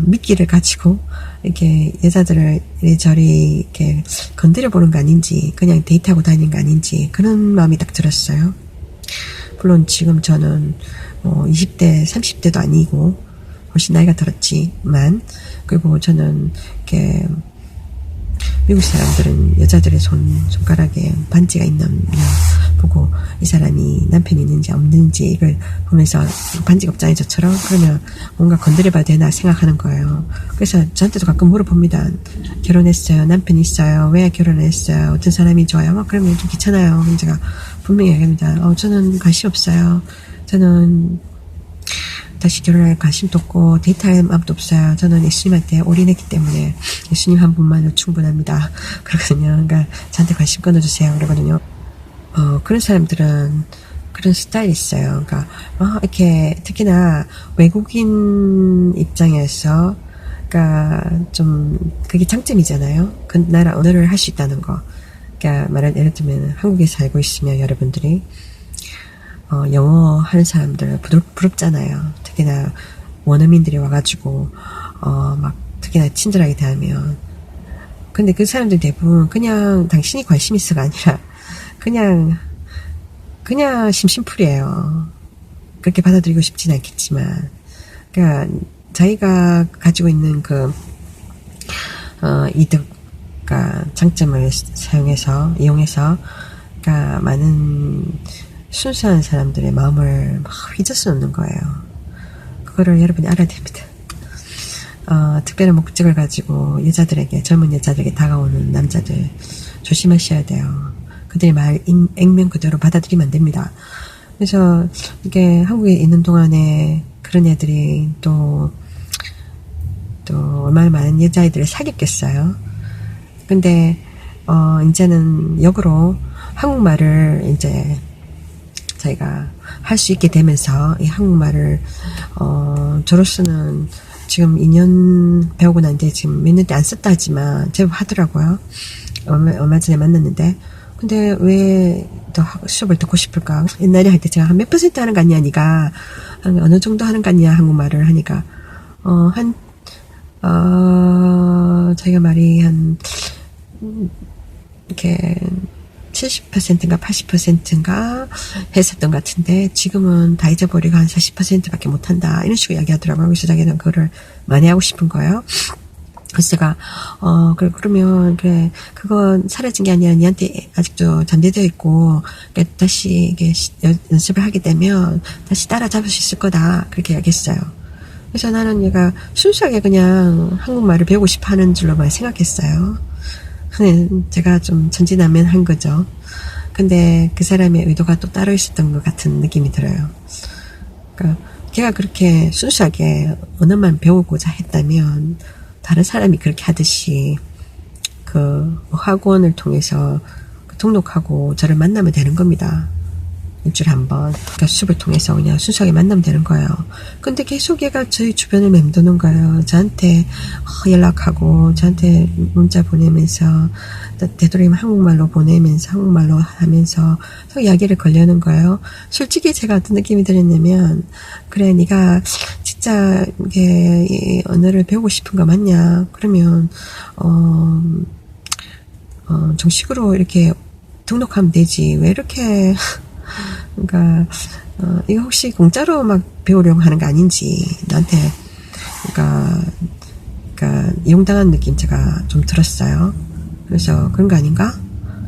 미끼를 가지고 이렇게 여자들을 이리저리 이렇게 건드려 보는 거 아닌지, 그냥 데이트하고 다니는 거 아닌지, 그런 마음이 딱 들었어요. 물론 지금 저는 20대 30대도 아니고 훨씬 나이가 들었지만, 그리고 저는 이렇게 미국 사람들은 여자들의 손가락에 반지가 있느냐 보고 이 사람이 남편이 있는지 없는지 이걸 보면서 반지가 없잖아요 저처럼. 그러면 뭔가 건드려봐야 되나 생각하는 거예요. 그래서 저한테도 가끔 물어봅니다. 결혼했어요? 남편 있어요? 왜 결혼했어요? 어떤 사람이 좋아요? 그러면 좀 귀찮아요. 그럼 제가 분명히 얘기합니다. 저는 관심 없어요. 저는 다시 결혼할 관심도 없고 데이트할 마음도 없어요. 저는 예수님한테 올인했기 때문에 예수님 한 분만으로 충분합니다. 그러거든요. 그러니까 저한테 관심 끊어주세요. 그러거든요. 그런 사람들은 그런 스타일이 있어요. 그러니까 이렇게 특히나 외국인 입장에서 그러니까 좀 그게 장점이잖아요. 그 나라 언어를 할 수 있다는 거. 그러니까 예를 들면 한국에 살고 있으면 여러분들이 영어 하는 사람들 부럽잖아요. 특히나 원어민들이 와가지고 막 특히나 친절하게 대하면. 근데 그 사람들 대부분 그냥 당신이 관심 있어가 아니라 그냥 심심풀이에요. 그렇게 받아들이고 싶진 않겠지만, 그러니까 자기가 가지고 있는 그 이득, 그러니까 장점을 이용해서, 그러니까 많은 순수한 사람들의 마음을 막 휘저어 놓는 거예요. 그거를 여러분이 알아야 됩니다. 특별한 목적을 가지고 젊은 여자들에게 다가오는 남자들 조심하셔야 돼요. 그들의 말 액면 그대로 받아들이면 안 됩니다. 그래서 이게 한국에 있는 동안에 그런 애들이 또 얼마나 많은 여자애들을 사귀었겠어요. 근데 이제는 역으로 한국말을 이제 저희가 할 수 있게 되면서 이 한국말을 저로서는 지금 2년 배우고 난 뒤에 지금 몇 년째 안 썼다 하지만 제법 하더라고요. 얼마 전에 만났는데 근데 왜 더 수업을 듣고 싶을까? 옛날에 할 때 제가 한 몇 % 하는 거 아니야, 니가? 어느 정도 하는 거 아니야, 한국말을 하니까. 자기가 말이 이렇게 70%인가 80%인가 했었던 것 같은데, 지금은 다 잊어버리고 한 40%밖에 못한다. 이런 식으로 이야기하더라고요. 그래서 자기는 그거를 많이 하고 싶은 거예요. 그래서 제가 그러면 그래 그건 사라진 게 아니라 니한테 아직도 잠재되어 있고 다시 이게 연습을 하게 되면 다시 따라잡을 수 있을 거다 그렇게 이야기했어요. 그래서 나는 얘가 순수하게 그냥 한국말을 배우고 싶어 하는 줄로만 생각했어요. 근데 제가 좀 천진난만한 거죠. 근데 그 사람의 의도가 또 따로 있었던 것 같은 느낌이 들어요. 그러니까 걔가 그렇게 순수하게 언어만 배우고자 했다면 다른 사람이 그렇게 하듯이 그 학원을 통해서 등록하고 저를 만나면 되는 겁니다. 일주일에 한 번. 그러니까 수업을 통해서 그냥 순수하게 만나면 되는 거예요. 근데 계속 얘가 저희 주변을 맴도는 거예요. 저한테 연락하고 저한테 문자 보내면서 되도록이면 한국말로 보내면서 한국말로 하면서 이야기를 걸려는 거예요. 솔직히 제가 어떤 느낌이 들었냐면 그래 네가 진짜 이게 이 언어를 배우고 싶은 거 맞냐? 그러면 정식으로 이렇게 등록하면 되지. 왜 이렇게 그러니까 이거 혹시 공짜로 막 배우려고 하는 거 아닌지 나한테 그러니까 이용당한 느낌 제가 좀 들었어요. 그래서 그런 거 아닌가?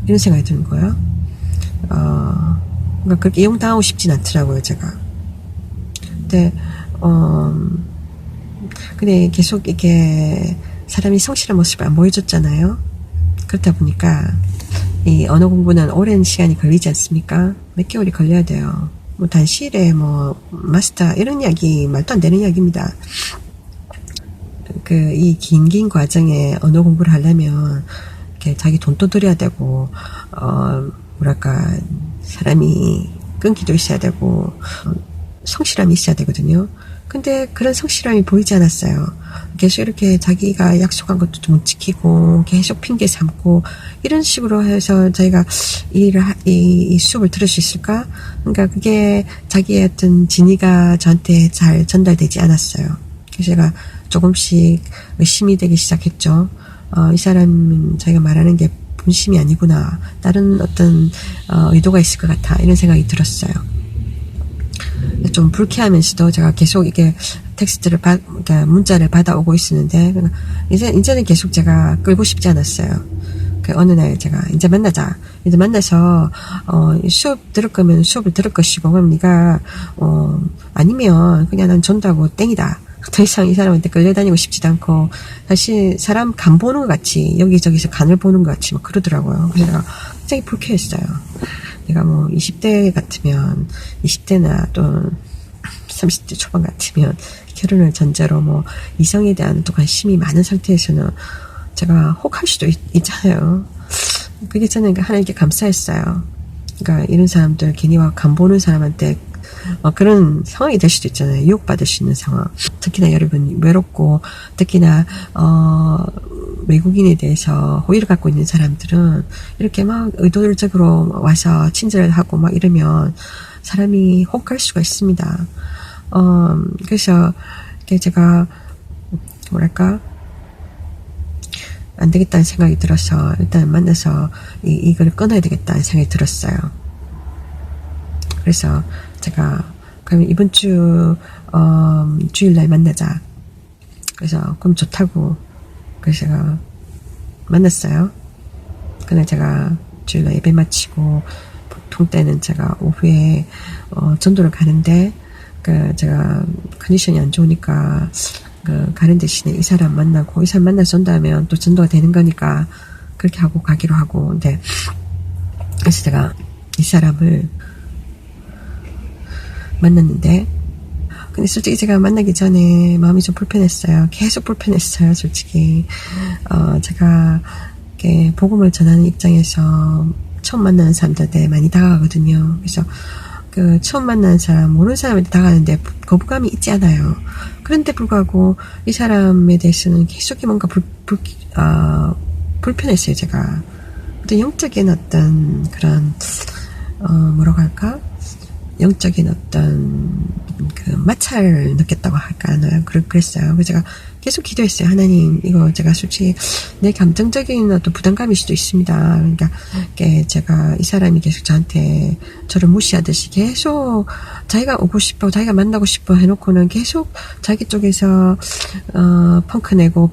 이런 생각이 드는 거예요. 그러니까 그렇게 이용당하고 싶진 않더라고요, 제가. 근데 계속 이게 사람이 성실한 모습을 안 보여줬잖아요. 그렇다 보니까 이 언어 공부는 오랜 시간이 걸리지 않습니까? 몇 개월이 걸려야 돼요. 뭐 단시일에 뭐 마스터 이런 이야기 말도 안 되는 이야기입니다. 이 긴 과정에 언어 공부를 하려면 이렇게 자기 돈도 들여야 되고 뭐랄까 사람이 끈기도 있어야 되고 성실함이 있어야 되거든요. 근데 그런 성실함이 보이지 않았어요. 계속 이렇게 자기가 약속한 것도 못 지키고 계속 핑계 삼고 이런 식으로 해서 자기가 이 수업을 들을 수 있을까? 그러니까 그게 자기의 어떤 진의가 저한테 잘 전달되지 않았어요. 그래서 제가 조금씩 의심이 되기 시작했죠. 이 사람은 자기가 말하는 게 본심이 아니구나. 다른 어떤 의도가 있을 것 같아. 이런 생각이 들었어요. 좀 불쾌하면서도 제가 계속 이게 텍스트를 그러니까 문자를 받아오고 있었는데 이제는 계속 제가 끌고 싶지 않았어요. 어느 날 제가 이제 만나자. 이제 만나서 수업 들을 거면 수업을 들을 것이고 그럼 네가 아니면 그냥 난 전도하고 땡이다. 더 이상 이 사람한테 끌려다니고 싶지도 않고 사실 사람 간 보는 것 같이 여기저기서 간을 보는 것 같이 막 그러더라고요. 그래서 내가 굉장히 불쾌했어요. 내가 뭐 20대 같으면 20대나 또 30대 초반 같으면 결혼을 전제로 뭐 이성에 대한 또 관심이 많은 상태에서는 제가 혹할 수도 있잖아요. 그게 저는 하나님께 감사했어요. 그러니까 이런 사람들 괜히 와 간보는 사람한테 그런 상황이 될 수도 있잖아요. 유혹받을 수 있는 상황. 특히나 여러분 외롭고 특히나 외국인에 대해서 호의를 갖고 있는 사람들은 이렇게 막 의도적으로 와서 친절을 하고 막 이러면 사람이 혹할 수가 있습니다. 그래서 제가 뭐랄까 안 되겠다는 생각이 들어서 일단 만나서 이걸 끊어야 되겠다는 생각이 들었어요. 그래서 제가 그러면 이번 주 주일날 만나자. 그래서 그럼 좋다고. 그래서 제가 만났어요. 그날 제가 주일날 예배 마치고 보통 때는 제가 오후에 전도를 가는데 제가 컨디션이 안 좋으니까 가는 대신에 이 사람 만나고 이 사람 만나서 온다면 또 전도가 되는 거니까 그렇게 하고 가기로 하고. 근데 그래서 제가 이 사람을 만났는데 근데 솔직히 제가 만나기 전에 마음이 좀 불편했어요. 계속 불편했어요, 솔직히. 제가 이렇게 복음을 전하는 입장에서 처음 만나는 사람들한테 많이 다가가거든요. 그래서 처음 만나는 사람, 모르는 사람한테 다가가는데 거부감이 있지 않아요. 그런데 불구하고 이 사람에 대해서는 계속 뭔가 불편했어요, 제가. 어떤 영적인 어떤 그런, 뭐라고 할까? 영적인 어떤 마찰을 느꼈다고 할까요? 그랬어요. 그래서 제가 계속 기도했어요. 하나님, 이거 제가 솔직히 내 감정적인 어떤 부담감일 수도 있습니다. 그러니까 제가 이 사람이 계속 저를 무시하듯이 계속 자기가 오고 싶어, 자기가 만나고 싶어 해놓고는 계속 자기 쪽에서 펑크 내고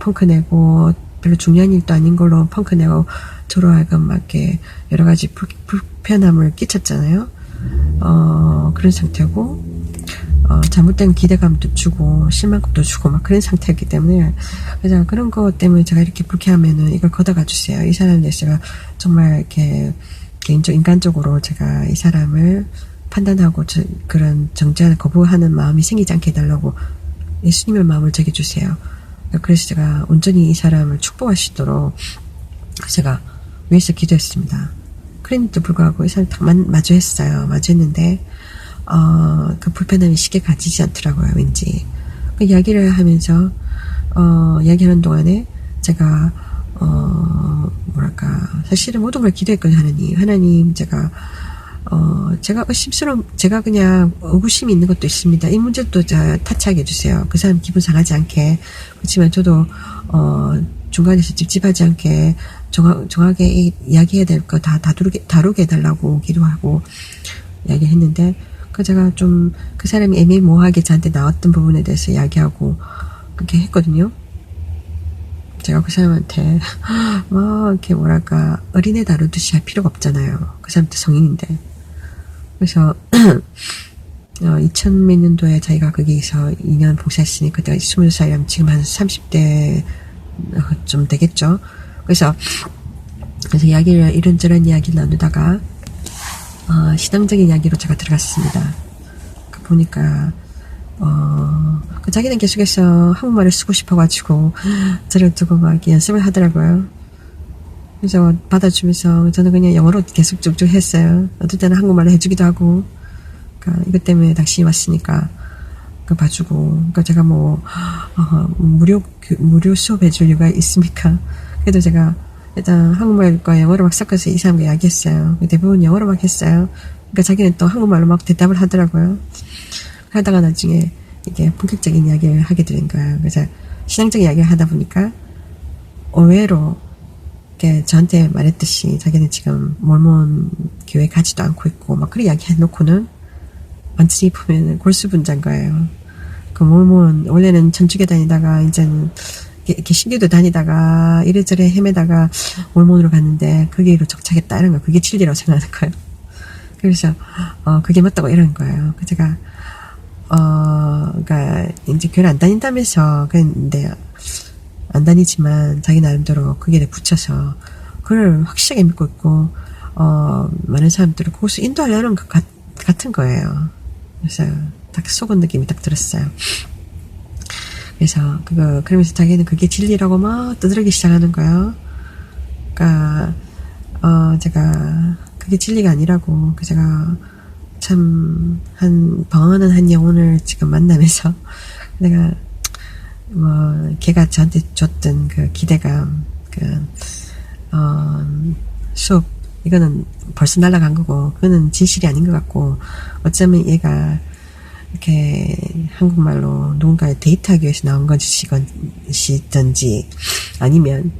별로 중요한 일도 아닌 걸로 펑크 내고 저로 하여금 막 이렇게 여러 가지 불편함을 끼쳤잖아요. 그런 상태고, 잘못된 기대감도 주고, 실망감도 주고, 막 그런 상태였기 때문에, 그래서 그런 것 때문에 제가 이렇게 불쾌하면은 이걸 걷어가 주세요. 이 사람에 대해서 제가 정말 이렇게, 인간적으로 제가 이 사람을 판단하고, 그런 정죄하는, 거부하는 마음이 생기지 않게 해달라고 예수님의 마음을 제게 주세요. 그래서 제가 온전히 이 사람을 축복하시도록 제가 위에서 기도했습니다. 그런데도 불구하고 이 사람 딱 마주했어요. 마주했는데 그 불편함이 쉽게 가지지 않더라고요. 왠지 그 이야기를 하면서 이야기하는 동안에 제가 뭐랄까 사실은 모든 걸 기도했거든요. 하나님 제가 제가 그냥 의구심이 있는 것도 있습니다. 이 문제도 타치하게 해주세요. 그 사람 기분 상하지 않게. 그렇지만 저도 중간에서 찝찝하지 않게 정확하게 이야기해야 될 거 다 다루게 해달라고 기도하고 이야기했는데, 제가 좀 그 사람이 애매모호하게 저한테 나왔던 부분에 대해서 이야기하고 그렇게 했거든요. 제가 그 사람한테 이렇게 뭐랄까 어린애 다루듯이 할 필요가 없잖아요. 그 사람도 성인인데. 그래서 2000몇 년도에 자기가 거기서 2년 봉사했으니 그때가 20살이라면 지금 한 30대 좀 되겠죠. 그래서 이런저런 이야기를 나누다가 신앙적인 이야기로 제가 들어갔습니다. 보니까 자기는 계속해서 한국말을 쓰고 싶어가지고 저를 두고 막 연습을 하더라고요. 그래서 받아주면서 저는 그냥 영어로 계속 쭉쭉 했어요. 어떨 때는 한국말로 해주기도 하고, 그러니까 이것 때문에 당신이 왔으니까 봐주고, 그러니까 제가 무료 수업 해줄 이유가 있습니까? 그래도 제가 일단 한국말과 영어로 막 섞어서 이 사람과 이야기했어요. 대부분 영어로 막 했어요. 그러니까 자기는 또 한국말로 막 대답을 하더라고요. 하다가 나중에 이게 본격적인 이야기를 하게 되는 거예요. 그래서 신앙적인 이야기를 하다 보니까 의외로 저한테 말했듯이 자기는 지금 몰몬 교회 가지도 않고 있고 막 그런 이야기 해놓고는 완전히 보면 골수분자인 거예요. 그 몰몬 원래는 천주교 다니다가 이제는 이렇게 신교도 다니다가 이래저래 헤매다가 몰몬으로 갔는데 거기로 정착했다 이런 거, 그게 진리라고 생각하는 거예요. 그래서 그게 맞다고 이러는 거예요. 제가 그러니까 이제 교회 안 다닌다면서 그랬는데 안 다니지만 자기 나름대로 거기에 붙여서 그걸 확실하게 믿고 있고 많은 사람들을 거기서 인도하려는 것 같은 거예요. 그래서 딱 속은 느낌이 딱 들었어요. 그래서 그러면서 자기는 그게 진리라고 막 떠들기 시작하는 거예요. 그러니까 제가 그게 진리가 아니라고, 제가 참 방황하는 한 영혼을 지금 만나면서 내가 걔가 저한테 줬던 그 기대감, 수업, 이거는 벌써 날아간 거고, 그거는 진실이 아닌 것 같고, 어쩌면 얘가 이렇게 한국말로 누군가에 데이트하기 위해서 나온 것이든지, 아니면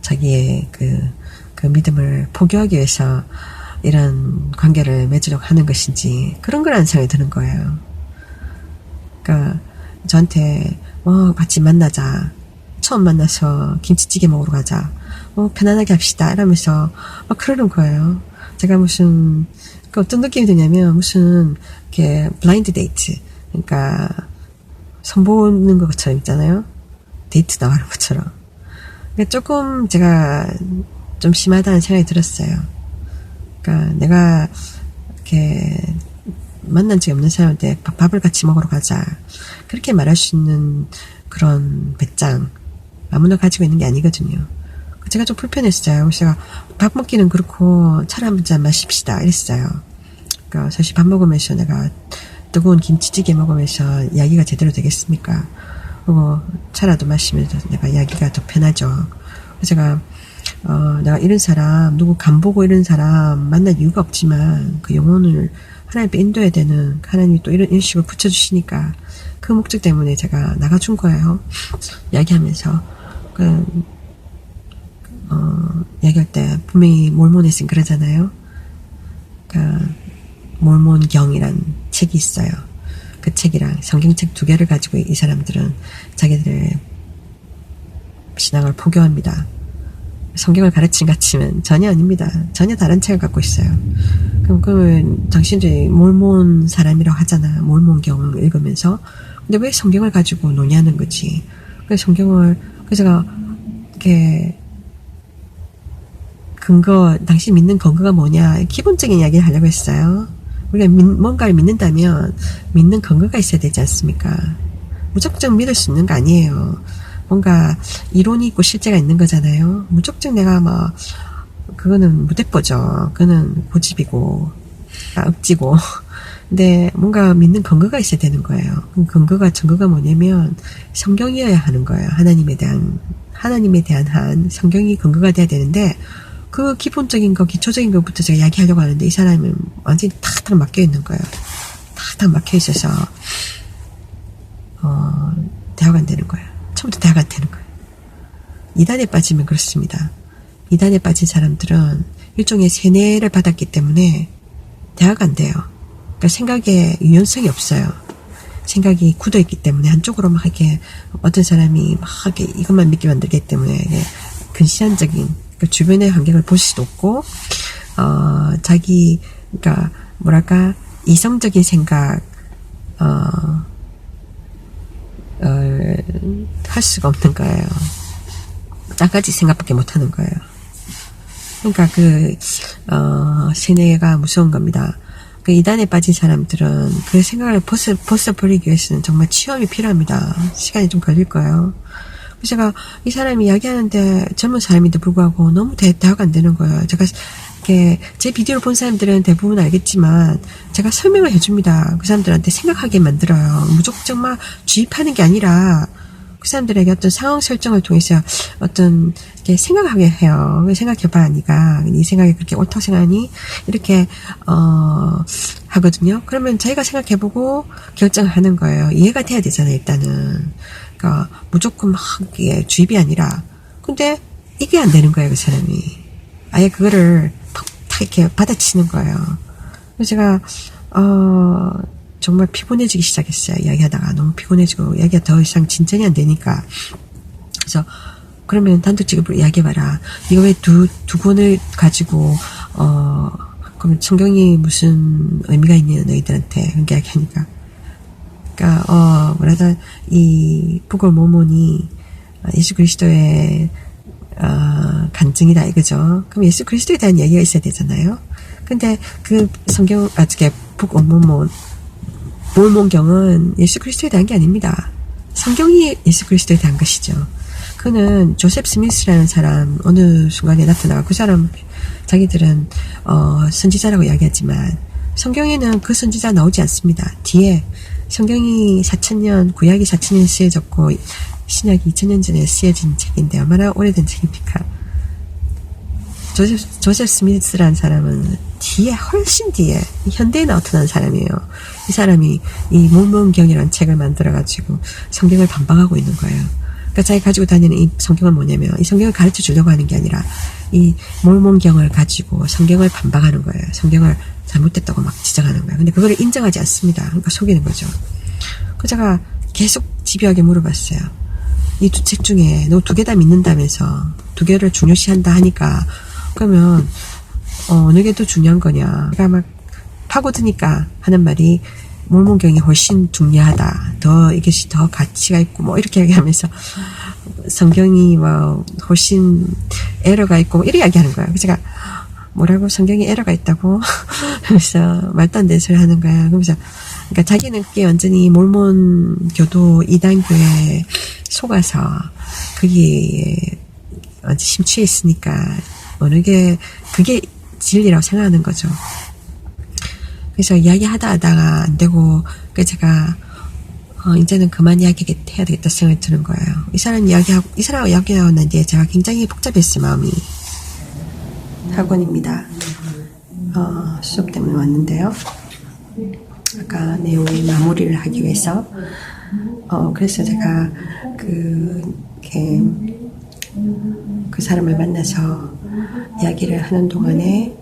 자기의 그 믿음을 포기하기 위해서 이런 관계를 맺으려고 하는 것인지, 그런 거라는 생각이 드는 거예요. 그러니까 저한테 같이 만나자, 처음 만나서 김치찌개 먹으러 가자, 편안하게 합시다 이러면서 그러는 거예요. 제가 무슨 어떤 느낌이 드냐면 무슨 이렇게 블라인드 데이트, 그러니까 선보는 것처럼 있잖아요. 데이트 나가는 것처럼. 그러니까 조금 제가 좀 심하다는 생각이 들었어요. 그러니까 내가 이렇게 만난 적이 없는 사람한테 밥을 같이 먹으러 가자, 그렇게 말할 수 있는 그런 배짱 아무나 가지고 있는 게 아니거든요. 제가 좀 불편했어요. 그래서 제가 밥 먹기는 그렇고 차를 한 잔 마십시다 이랬어요. 그러니까 사실 밥 먹으면서 내가 뜨거운 김치찌개 먹으면서 이야기가 제대로 되겠습니까? 그리고 차라도 마시면서 내가 이야기가 더 편하죠. 그래서 제가 내가 이런 사람, 누구 간보고 이런 사람 만날 이유가 없지만 그 영혼을 하나님께 인도해야 되는, 하나님이 또 이런 식으로 붙여주시니까 그 목적 때문에 제가 나가준 거예요. 이야기하면서 얘기할 때 분명히 몰몬에서는 그러잖아요. 몰몬경이란 책이 있어요. 그 책이랑 성경책 2개를 가지고 이 사람들은 자기들의 신앙을 포교합니다. 성경을 가르친 같지만 전혀 아닙니다. 전혀 다른 책을 갖고 있어요. 그러면 당신들이 몰몬 사람이라고 하잖아. 몰몬경을 읽으면서. 근데 왜 성경을 가지고 논의하는 거지? 그래서 제가 이렇게 당신 믿는 근거가 뭐냐, 기본적인 이야기를 하려고 했어요. 우리가 뭔가를 믿는다면 믿는 근거가 있어야 되지 않습니까? 무작정 믿을 수 있는 거 아니에요. 뭔가 이론이 있고 실제가 있는 거잖아요. 무작정 내가 그거는 무대뽀죠. 그거는 고집이고 억지고. 근데 뭔가 믿는 근거가 있어야 되는 거예요. 증거가 뭐냐면 성경이어야 하는 거예요. 하나님에 대한 성경이 근거가 돼야 되는데, 그 기본적인 거, 기초적인 것부터 제가 이야기하려고 하는데 이 사람은 완전히 탁탁 막혀 있는 거예요. 탁탁 막혀 있어서 대화가 안 되는 거예요. 처음부터 대화가 안 되는 거예요. 이단에 빠지면 그렇습니다. 이단에 빠진 사람들은 일종의 세뇌를 받았기 때문에 대화가 안 돼요. 그러니까 생각에 유연성이 없어요. 생각이 굳어있기 때문에 한쪽으로 막 이렇게 어떤 사람이 막 이렇게 이것만 믿게 만들기 때문에 근시안적인, 그러니까 주변의 환경을 볼 수도 없고, 그러니까 뭐랄까, 이성적인 생각, 할 수가 없는 거예요. 딱 가지 생각밖에 못 하는 거예요. 그러니까 세뇌가 무서운 겁니다. 그 이단에 빠진 사람들은 그 생각을 벗어버리기 위해서는 정말 치유함이 필요합니다. 시간이 좀 걸릴 거예요. 그래서 제가 이 사람이 이야기하는데 젊은 사람인데 불구하고 너무 대화가 안 되는 거예요. 제가 이렇게 제 비디오를 본 사람들은 대부분 알겠지만 제가 설명을 해줍니다. 그 사람들한테 생각하게 만들어요. 무조건 막 주입하는 게 아니라 그 사람들에게 어떤 상황 설정을 통해서 어떤 이렇게 생각하게 해요. 생각해봐, 니가 이 생각이 그렇게 옳다고 생각하니? 이렇게 하거든요. 그러면 자기가 생각해보고 결정을 하는 거예요. 이해가 돼야 되잖아요, 일단은. 그러니까 무조건 막 이게 주입이 아니라. 근데 이게 안 되는 거예요, 그 사람이. 아예 그거를 팍 이렇게 받아치는 거예요. 그래서 제가 정말 피곤해지기 시작했어요. 이야기하다가 너무 피곤해지고 이야기가 더 이상 진전이 안 되니까. 그래서 그러면 단도직입으로 이야기해봐라. 네가 왜 두 권을 가지고 그럼 성경이 무슨 의미가 있냐 너희들한테 그렇게 이야기하니까. 그러니까 뭐라든 이 북을 모몬이 예수 그리스도의 간증이다 이거죠. 그럼 예수 그리스도에 대한 이야기가 있어야 되잖아요. 근데 그 성경 북 몰몬경은 예수 그리스도에 대한 게 아닙니다. 성경이 예수 그리스도에 대한 것이죠. 그는 조셉 스미스라는 사람 어느 순간에 나타나고 그 사람 자기들은 선지자라고 이야기하지만 성경에는 그 선지자 나오지 않습니다. 뒤에 성경이 4000년 구약이 4000년 쓰여졌고 신약이 2000년 전에 쓰여진 책인데 얼마나 오래된 책입니까? 조셉 스미스라는 사람은 뒤에 훨씬 뒤에 현대에 나타난 사람이에요. 이 사람이 이 몰몬경이라는 책을 만들어가지고 성경을 반박하고 있는 거예요. 그러니까 자기가 가지고 다니는 이 성경은 뭐냐면 이 성경을 가르쳐 주려고 하는 게 아니라 이 몰몬경을 가지고 성경을 반박하는 거예요. 성경을 잘못됐다고 막 지적하는 거예요. 근데 그거를 인정하지 않습니다. 그러니까 속이는 거죠. 그 제가 계속 집요하게 물어봤어요. 이 두 책 중에 너 두 개 다 믿는다면서 두 개를 중요시한다 하니까 그러면 어느 게 더 중요한 거냐. 그러니까 막 파고드니까 하는 말이 몰몬경이 훨씬 중요하다. 더 이것이 더 가치가 있고 뭐 이렇게 얘기하면서 성경이 뭐 훨씬 에러가 있고 뭐 이렇게 이야기하는 거예요. 그래서 제가 뭐라고 성경에 에러가 있다고 그래서 말도 안 되는 소리 하는 거야. 그러면서 그러니까 자기는 그게 완전히 몰몬교도 이단교에 속아서 거기에 심취해 있으니까 어느 게 그게 진리라고 생각하는 거죠. 그래서 이야기하다 하다가 안 되고 그 제가 이제는 그만 이야기 해야 되겠다 생각이 드는 거예요. 이 사람하고 이야기하고 난 뒤에 제가 굉장히 복잡했어요. 마음이. 학원입니다. 수업 때문에 왔는데요. 아까 내용의 마무리를 하기 위해서 그래서 제가 그 사람을 만나서 이야기를 하는 동안에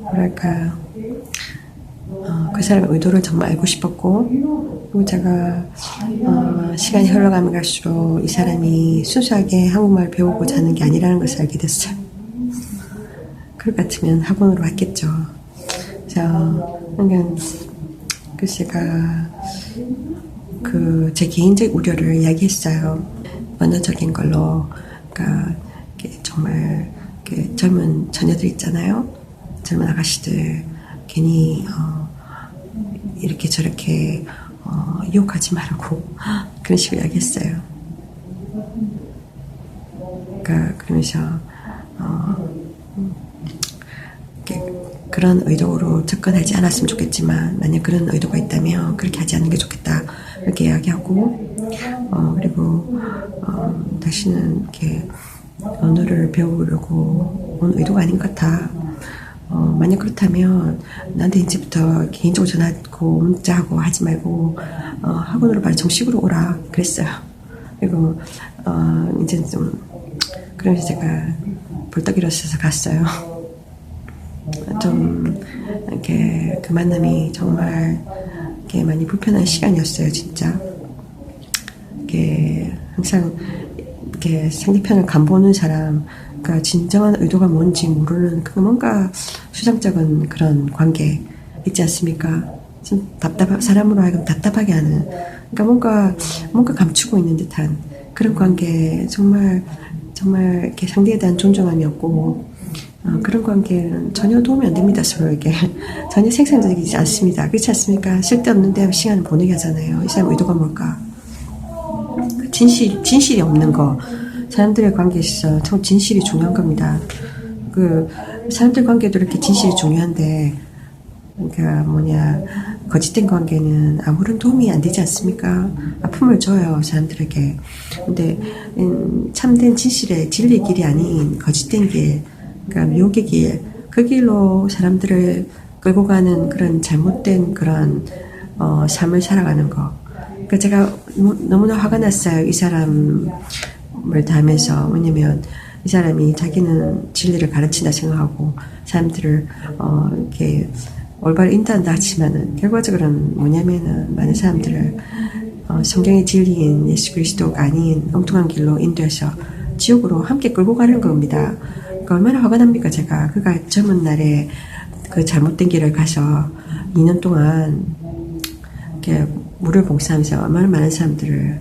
뭐랄까 그 사람의 의도를 정말 알고 싶었고 그리고 제가 시간이 흘러가면 갈수록 이 사람이 순수하게 한국말 배우고자 하는 게 아니라는 것을 알게 됐어요. 그럴 것 같으면 학원으로 왔겠죠. 그래서 그래서 제가 제 개인적 우려를 이야기했어요. 언어적인 걸로 그러니까 정말 젊은 처녀들 있잖아요. 젊은 아가씨들 괜히 이렇게 저렇게 유혹하지 말고 그런 식으로 이야기했어요. 그러니까 그러면서 그런 의도로 접근하지 않았으면 좋겠지만 만약 그런 의도가 있다면 그렇게 하지 않는 게 좋겠다 이렇게 이야기하고 그리고 다시는 이렇게 언어를 배우려고 온 의도가 아닌 것 같아. 만약 그렇다면 나한테 이제부터 개인적으로 전화하고 문자하고 하지 말고 학원으로 바로 정식으로 오라 그랬어요. 그리고 이제 좀 그러면서 제가 벌떡 일어서서 갔어요. 좀 이렇게 그 만남이 정말 이렇게 많이 불편한 시간이었어요. 진짜 이렇게 항상 이렇게 상대편을 간보는 사람, 그러니까 진정한 의도가 뭔지 모르는 그 뭔가 수상쩍은 그런 관계 있지 않습니까? 좀 사람으로 하여금 답답하게 하는, 그러니까 뭔가 감추고 있는 듯한 그런 관계, 정말 이렇게 상대에 대한 존중함이 없고, 그런 관계는 전혀 도움이 안 됩니다, 서로에게. 전혀 생산적이지 않습니다. 그렇지 않습니까? 쓸데없는데 시간을 보내게 하잖아요. 이 사람 의도가 뭘까? 진실이 없는 거. 사람들의 관계에 있어서 참 진실이 중요한 겁니다. 사람들 관계도 이렇게 진실이 중요한데, 그러니까 거짓된 관계는 아무런 도움이 안 되지 않습니까? 아픔을 줘요, 사람들에게. 근데, 참된 진실의 진리의 길이 아닌 거짓된 길, 그러니까 미혹의 길, 그 길로 사람들을 끌고 가는 그런 잘못된 그런, 삶을 살아가는 거. 그러니까 제가 너무나 화가 났어요. 이 사람을 다하면서. 왜냐면 이 사람이 자기는 진리를 가르친다 생각하고 사람들을 이렇게 올바로 인도한다 하지만은 결과적으로는 뭐냐면은 많은 사람들을 성경의 진리인 예수 그리스도가 아닌 엉뚱한 길로 인도해서 지옥으로 함께 끌고 가는 겁니다. 그러니까 얼마나 화가 납니까 제가. 그가 젊은 날에 그 잘못된 길을 가서 2년 동안 이렇게 물을 봉사하면서 얼마나 많은 사람들을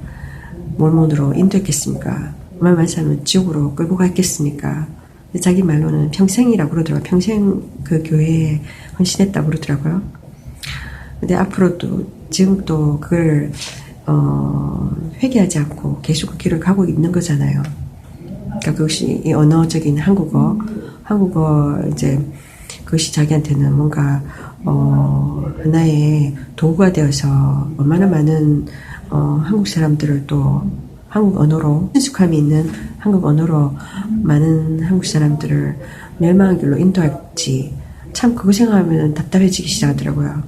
몰몬으로 인도했겠습니까? 얼마나 많은 사람을 지옥으로 끌고 갔겠습니까? 자기 말로는 평생이라고 그러더라고요. 평생 그 교회에 헌신했다고 그러더라고요. 근데 앞으로도 지금 또 그걸 회개하지 않고 계속 그 길을 가고 있는 거잖아요. 그러니까 그것이 이 언어적인 한국어 이제 그것이 자기한테는 뭔가 하나의 도구가 되어서 얼마나 많은 한국 사람들을 또 한국 언어로 친숙함이 있는 한국 언어로 많은 한국 사람들을 멸망의 길로 인도할지 참 그거 생각하면 답답해지기 시작하더라고요.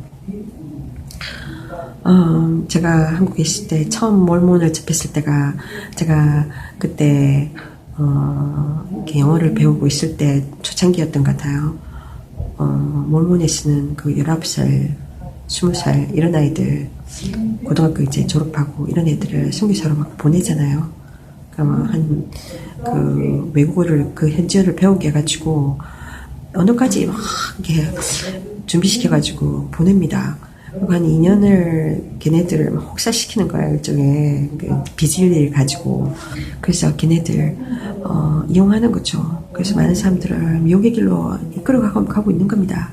제가 한국에 있을 때 처음 몰몬을 접했을 때가 제가 그때 이렇게 영어를 배우고 있을 때 초창기였던 것 같아요. 몰몬에 쓰는 그 19살, 20살 이런 아이들 고등학교 이제 졸업하고 이런 애들을 선교사로 막 보내잖아요. 그러니까 그 외국어를 그 현지어를 배우게 해가지고 언어까지 막 이렇게 준비시켜가지고 보냅니다. 그리고 한 2년을 걔네들을 혹사시키는 거예요. 일종의 비즈니스를 가지고. 그래서 걔네들 이용하는 거죠. 그래서 많은 사람들을 미혹의 길로 이끌어가고 있는 겁니다.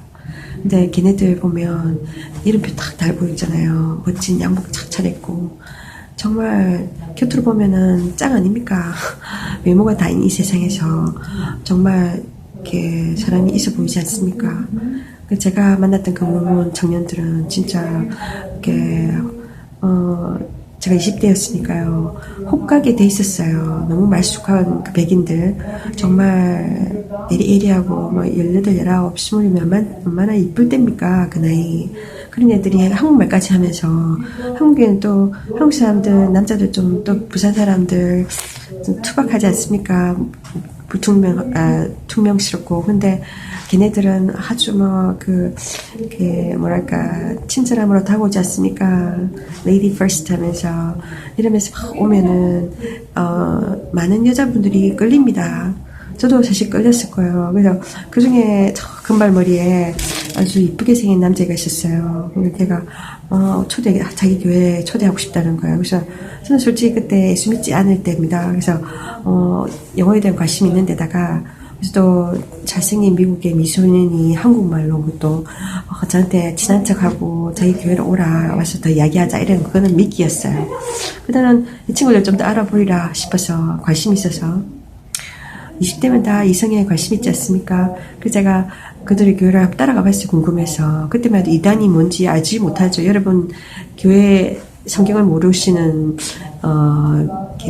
근데 걔네들 보면 이름표 딱 달고 있잖아요. 멋진 양복 착 차려입고. 정말 곁으로 보면은 짱 아닙니까? 외모가 다인 이 세상에서 정말 이렇게 사람이 있어 보이지 않습니까? 제가 만났던 그 몰몬 청년들은 진짜 이렇게 제가 20대였으니까요. 혹가게 돼 있었어요. 너무 말쑥한 그 백인들 정말 에리에리하고 뭐 18, 19, 20이면 얼마나 이쁠 때입니까? 그 나이. 그런 애들이 한국말까지 하면서 한국에는 또 한국 사람들 남자들 좀 또 부산 사람들 좀 투박하지 않습니까? 퉁명스럽고. 근데 걔네들은 아주 뭐랄까, 친절함으로 다가오지 않습니까? Lady first 하면서, 이러면서 막 오면은, 많은 여자분들이 끌립니다. 저도 사실 끌렸을 거예요. 그래서 그 중에 저 금발머리에 아주 이쁘게 생긴 남자가 있었어요. 근데 걔가, 자기 교회에 초대하고 싶다는 거예요. 그래서 저는 솔직히 그때 예수 믿지 않을 때입니다. 그래서, 영어에 대한 관심이 있는 데다가, 그래서 또 잘생긴 미국의 미소년이 한국말로 또 저한테 친한 척하고 저희 교회로 오라 와서 더 이야기하자 이런 그거는 미끼였어요. 그다음에 이 친구들 좀 더 알아보리라 싶어서 관심이 있어서 20대면 다 이성에 관심 있지 않습니까? 그래서 제가 그들의 교회를 따라가 봤어요. 궁금해서. 그때만 해도 이단이 뭔지 알지 못하죠. 여러분 교회 성경을 모르시는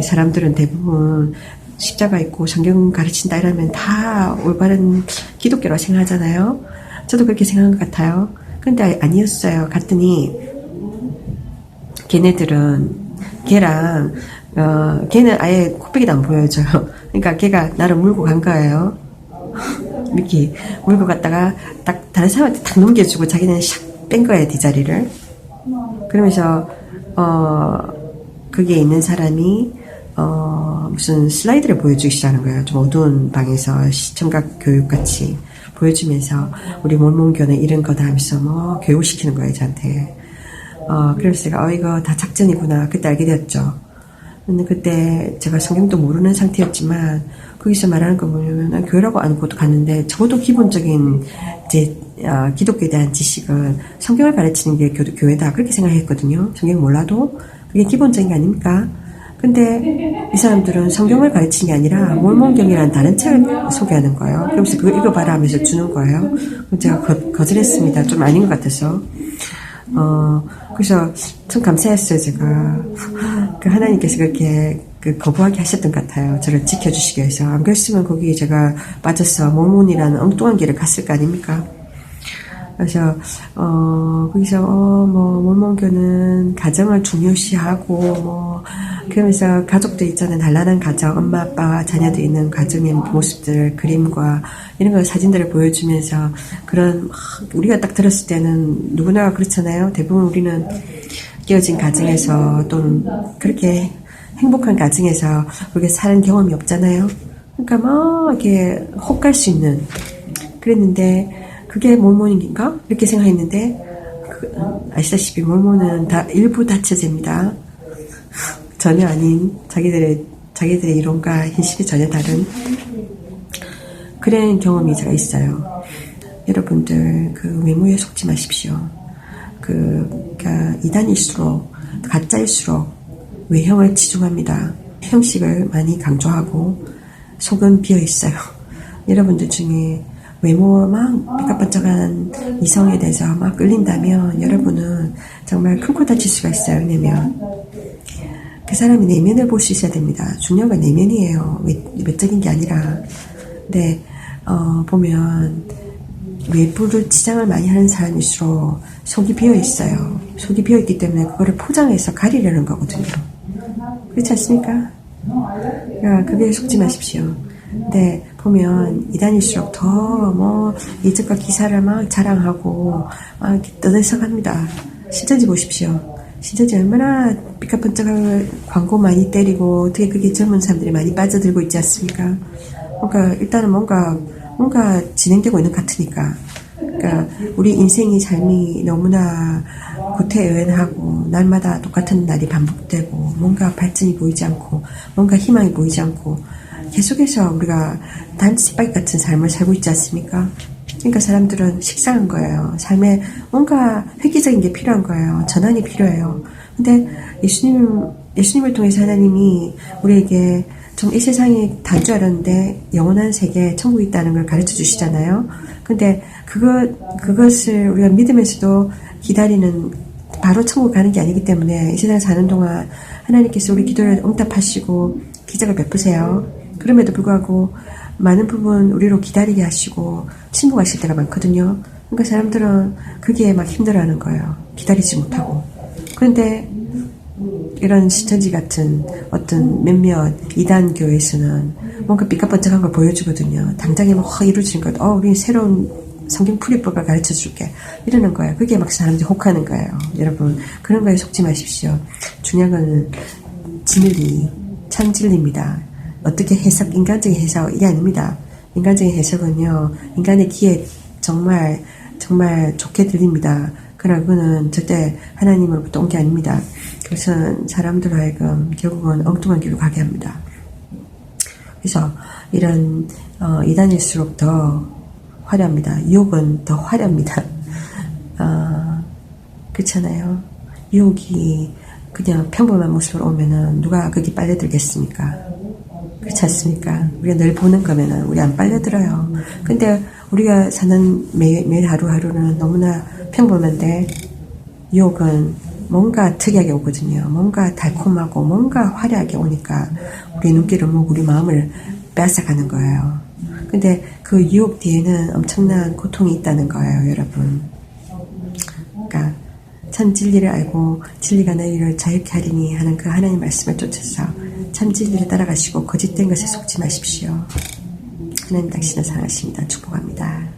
사람들은 대부분 십자가 있고 성경 가르친다 이러면 다 올바른 기독교라고 생각하잖아요. 저도 그렇게 생각한 것 같아요. 근데 아니었어요. 갔더니 걔네들은 걔랑 걔는 아예 코빼기도 안 보여줘요. 그러니까 걔가 나를 물고 간 거예요. 이렇게 물고 갔다가 딱 다른 사람한테 딱 넘겨주고 자기는 샥 뺀 거예요. 뒷자리를. 그러면서 거기에 있는 사람이 무슨 슬라이드를 보여주기 시작하는 거예요. 좀 어두운 방에서 시청각 교육같이 보여주면서 우리 몰몬교는 이런 거다 하면서 뭐 교육시키는 거예요, 저한테. 그래서 제가 이거 다 작전이구나 그때 알게 되었죠. 근데 그때 제가 성경도 모르는 상태였지만 거기서 말하는 거 보면 교회라고 안고도 갔는데 적어도 기본적인 이제 기독교에 대한 지식은 성경을 가르치는 게 교회다 그렇게 생각했거든요. 성경 몰라도 그게 기본적인 게 아닙니까? 근데 이 사람들은 성경을 가르치는 게 아니라 몰몬경이라는 다른 책을 소개하는 거예요. 그러면서 그거 읽어봐라 하면서 주는 거예요. 제가 거절했습니다. 좀 아닌 것 같아서. 그래서 참 감사했어요, 제가. 그 하나님께서 그렇게 거부하게 하셨던 것 같아요. 저를 지켜주시기 위해서. 안 그랬으면 거기 제가 빠져서 몰몬이라는 엉뚱한 길을 갔을 거 아닙니까? 그래서 거기서 몰몬교는 가정을 중요시하고 그러면서 가족들 있잖아요. 단란한 가정, 엄마 아빠 자녀들 있는 가정의 모습들, 그림과 이런 거 사진들을 보여주면서 그런 우리가 딱 들었을 때는 누구나 그렇잖아요. 대부분 우리는 깨어진 가정에서 또는 그렇게 행복한 가정에서 그렇게 사는 경험이 없잖아요. 그러니까 이렇게 혹갈 수 있는 그랬는데. 그게 몰몬인가? 이렇게 생각했는데 아시다시피 몰몬은 다 일부 다처제입니다. 전혀 아닌 자기들의 이론과 현실이 전혀 다른 그런 경험이 제가 있어요. 여러분들 그 외모에 속지 마십시오. 그러니까 이단일수록 가짜일수록 외형을 치중합니다. 형식을 많이 강조하고 속은 비어 있어요. 여러분들 중에 외모 막 삐까뻔쩍한 이성에 대해서 막 끌린다면 여러분은 정말 큰 코 다칠 수가 있어요. 왜냐면 그 사람이 내면을 볼 수 있어야 됩니다. 중요한 건 내면이에요. 외적인 게 아니라. 근데 보면 외부를 치장을 많이 하는 사람일수록 속이 비어 있어요. 속이 비어 있기 때문에 그거를 포장해서 가리려는 거거든요. 그렇지 않습니까? 그러니까 그게 속지 마십시오. 근데 보면 이단일수록 더 뭐 이적과 기사를 막 자랑하고 막 이렇게 떠들썩합니다. 신천지 보십시오. 신천지 얼마나 삐까뻔쩍하고 광고 많이 때리고 어떻게 그게 젊은 사람들이 많이 빠져들고 있지 않습니까? 그러니까 일단은 뭔가 진행되고 있는 것 같으니까. 그러니까 우리 인생이 삶이 너무나 구태의연하고 날마다 똑같은 날이 반복되고 뭔가 발전이 보이지 않고 뭔가 희망이 보이지 않고 계속해서 우리가 단지 찌빠기 같은 삶을 살고 있지 않습니까? 그러니까 사람들은 식상한 거예요. 삶에 뭔가 획기적인 게 필요한 거예요. 전환이 필요해요. 근데 예수님을 통해서 하나님이 우리에게 좀 이 세상이 단 줄 알았는데 영원한 세계, 천국이 있다는 걸 가르쳐 주시잖아요. 근데 그것을 우리가 믿으면서도 기다리는 바로 천국 가는 게 아니기 때문에 이 세상 사는 동안 하나님께서 우리 기도를 응답하시고 기적을 베푸세요. 그럼에도 불구하고 많은 부분 우리로 기다리게 하시고 침묵하실 때가 많거든요. 그러니까 사람들은 그게 막 힘들어하는 거예요. 기다리지 못하고. 그런데 이런 신천지 같은 어떤 몇몇 이단 교회에서는 뭔가 삐까뻔쩍한 걸 보여주거든요. 당장에 뭐 이루어지는 것, 우리 새로운 성경 풀이법을 가르쳐 줄게. 이러는 거예요. 그게 막 사람들이 혹하는 거예요. 여러분, 그런 거에 속지 마십시오. 중요한 건 진리, 참 진리입니다. 어떻게 해석, 인간적인 해석, 이게 아닙니다. 인간적인 해석은요, 인간의 귀에 정말 좋게 들립니다. 그러나 그거는 절대 하나님으로부터 온 게 아닙니다. 그래서 사람들 하여금 결국은 엉뚱한 길로 가게 합니다. 그래서 이런 이단일수록 더 화려합니다. 유혹은 더 화려합니다. 그렇잖아요. 유혹이 그냥 평범한 모습으로 오면은 누가 거기 빨려들겠습니까? 그렇지 않습니까? 우리가 늘 보는 거면은 우리 안 빨려들어요. 근데 우리가 사는 매일 하루하루는 너무나 평범한데 유혹은 뭔가 특이하게 오거든요. 뭔가 달콤하고 뭔가 화려하게 오니까 우리 눈길을 모으고 우리 마음을 빼앗아가는 거예요. 근데 그 유혹 뒤에는 엄청난 고통이 있다는 거예요, 여러분. 그러니까 참 진리를 알고 진리가 너희를 자유케 하리니 하는 그 하나님 말씀을 쫓아서 참 진리를 따라가시고 거짓된 것에 속지 마십시오. 하나님 당신을 사랑하십니다. 축복합니다.